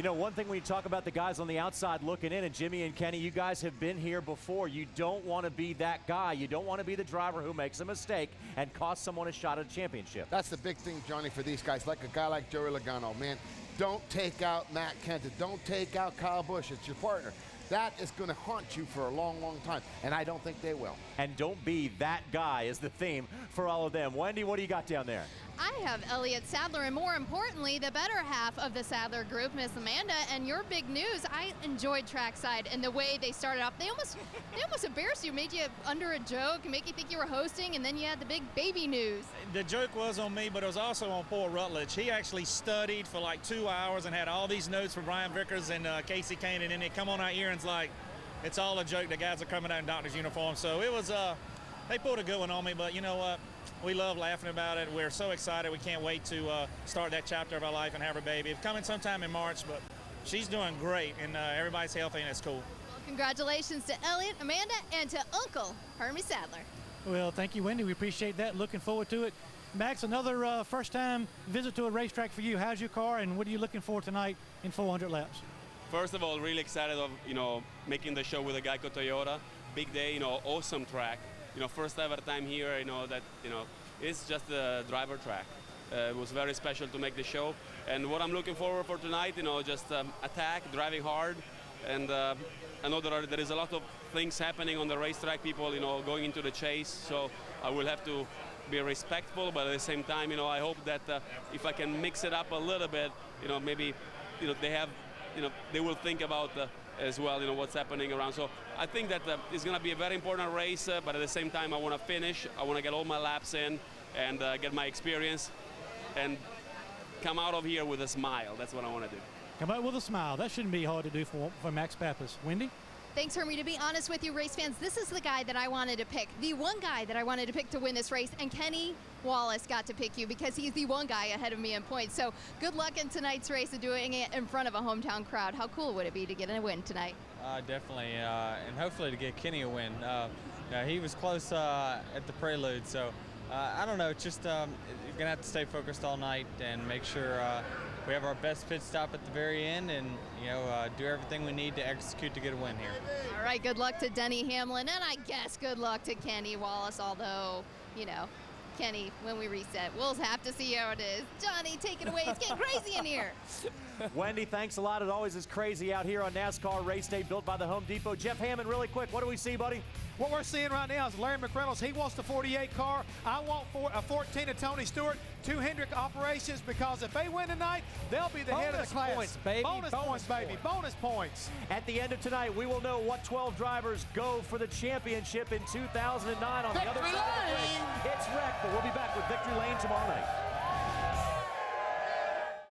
Speaker 1: One thing when you talk about the guys on the outside looking in, and Jimmy and Kenny, you guys have been here before. You don't want to be that guy. You don't want to be the driver who makes a mistake and costs someone a shot at a championship.
Speaker 3: That's the big thing, Johnny, for these guys, like a guy like Joey Logano. Man, don't take out Matt Kenseth. Don't take out Kyle Busch. It's your partner. That is going to haunt you for a long, long time, and I don't think they will.
Speaker 1: And don't be that guy is the theme for all of them. Wendy, what do you got down there?
Speaker 6: I have Elliott Sadler, and more importantly, the better half of the Sadler group, Miss Amanda. And your big news, I enjoyed trackside and the way they started off. They almost embarrassed you, made you under a joke, and make you think you were hosting, and then you had the big baby news.
Speaker 26: The joke was on me, but it was also on poor Rutledge. He actually studied for like 2 hours and had all these notes from Brian Vickers and Kasey Kahne, and then they come on our ear and it's like, it's all a joke. The guys are coming out in doctor's uniform. So it was, they pulled a good one on me, but you know what? we love laughing about it. We're so excited. We can't wait to start that chapter of our life and have her baby. It's coming sometime in March, but she's doing great, and everybody's healthy, and it's cool.
Speaker 6: Well, congratulations to Elliot, Amanda, and to Uncle Hermie Sadler.
Speaker 4: Well, thank you, Wendy. We appreciate that. Looking forward to it. Max, another first-time visit to a racetrack for you. How's your car, and what are you looking for tonight in 400 laps?
Speaker 5: First of all, really excited of, making the show with the Geico Toyota. Big day, awesome track. First ever time here, it's just a driver track. It was very special to make the show. And what I'm looking forward for tonight, just attack, driving hard. And I know there is a lot of things happening on the racetrack, people, going into the chase. So I will have to be respectful, but at the same time, I hope that if I can mix it up a little bit, maybe, they will think about as well, what's happening around. So I think that it's going to be a very important race, but at the same time, I want to finish. I want to get all my laps in and get my experience and come out of here with a smile. That's what I want to do.
Speaker 4: Come out with a smile. That shouldn't be hard to do for Max Pappas. Wendy?
Speaker 6: Thanks, Hermie. To be honest with you, race fans, this is the guy that I wanted to pick, the one guy that I wanted to pick to win this race, and Kenny Wallace got to pick you because he's the one guy ahead of me in points. So good luck in tonight's race and doing it in front of a hometown crowd. How cool would it be to get a win tonight?
Speaker 11: Definitely, and hopefully to get Kenny a win. He was close at the prelude, so I don't know, just you're going to have to stay focused all night and make sure we have our best pit stop at the very end and, do everything we need to execute to get a win here.
Speaker 6: All right, good luck to Denny Hamlin, and I guess good luck to Kenny Wallace, although, Kenny, when we reset, we'll have to see how it is. Johnny, take it away. It's getting crazy in here.
Speaker 1: Wendy, thanks a lot. It always is crazy out here on NASCAR Race Day, built by the Home Depot. Jeff Hammond, really quick, what do we see, buddy?
Speaker 15: What we're seeing right now is Larry McReynolds. He wants the 48 car. I want a 14 of Tony Stewart, 2 Hendrick operations, because if they win tonight, they'll be the head of the class.
Speaker 16: Points, baby.
Speaker 15: Bonus points, baby. Bonus points.
Speaker 1: At the end of tonight, we will know what 12 drivers go for the championship in 2009 on the other side of the race. It's wrecked, but we'll be back with Victory Lane tomorrow night.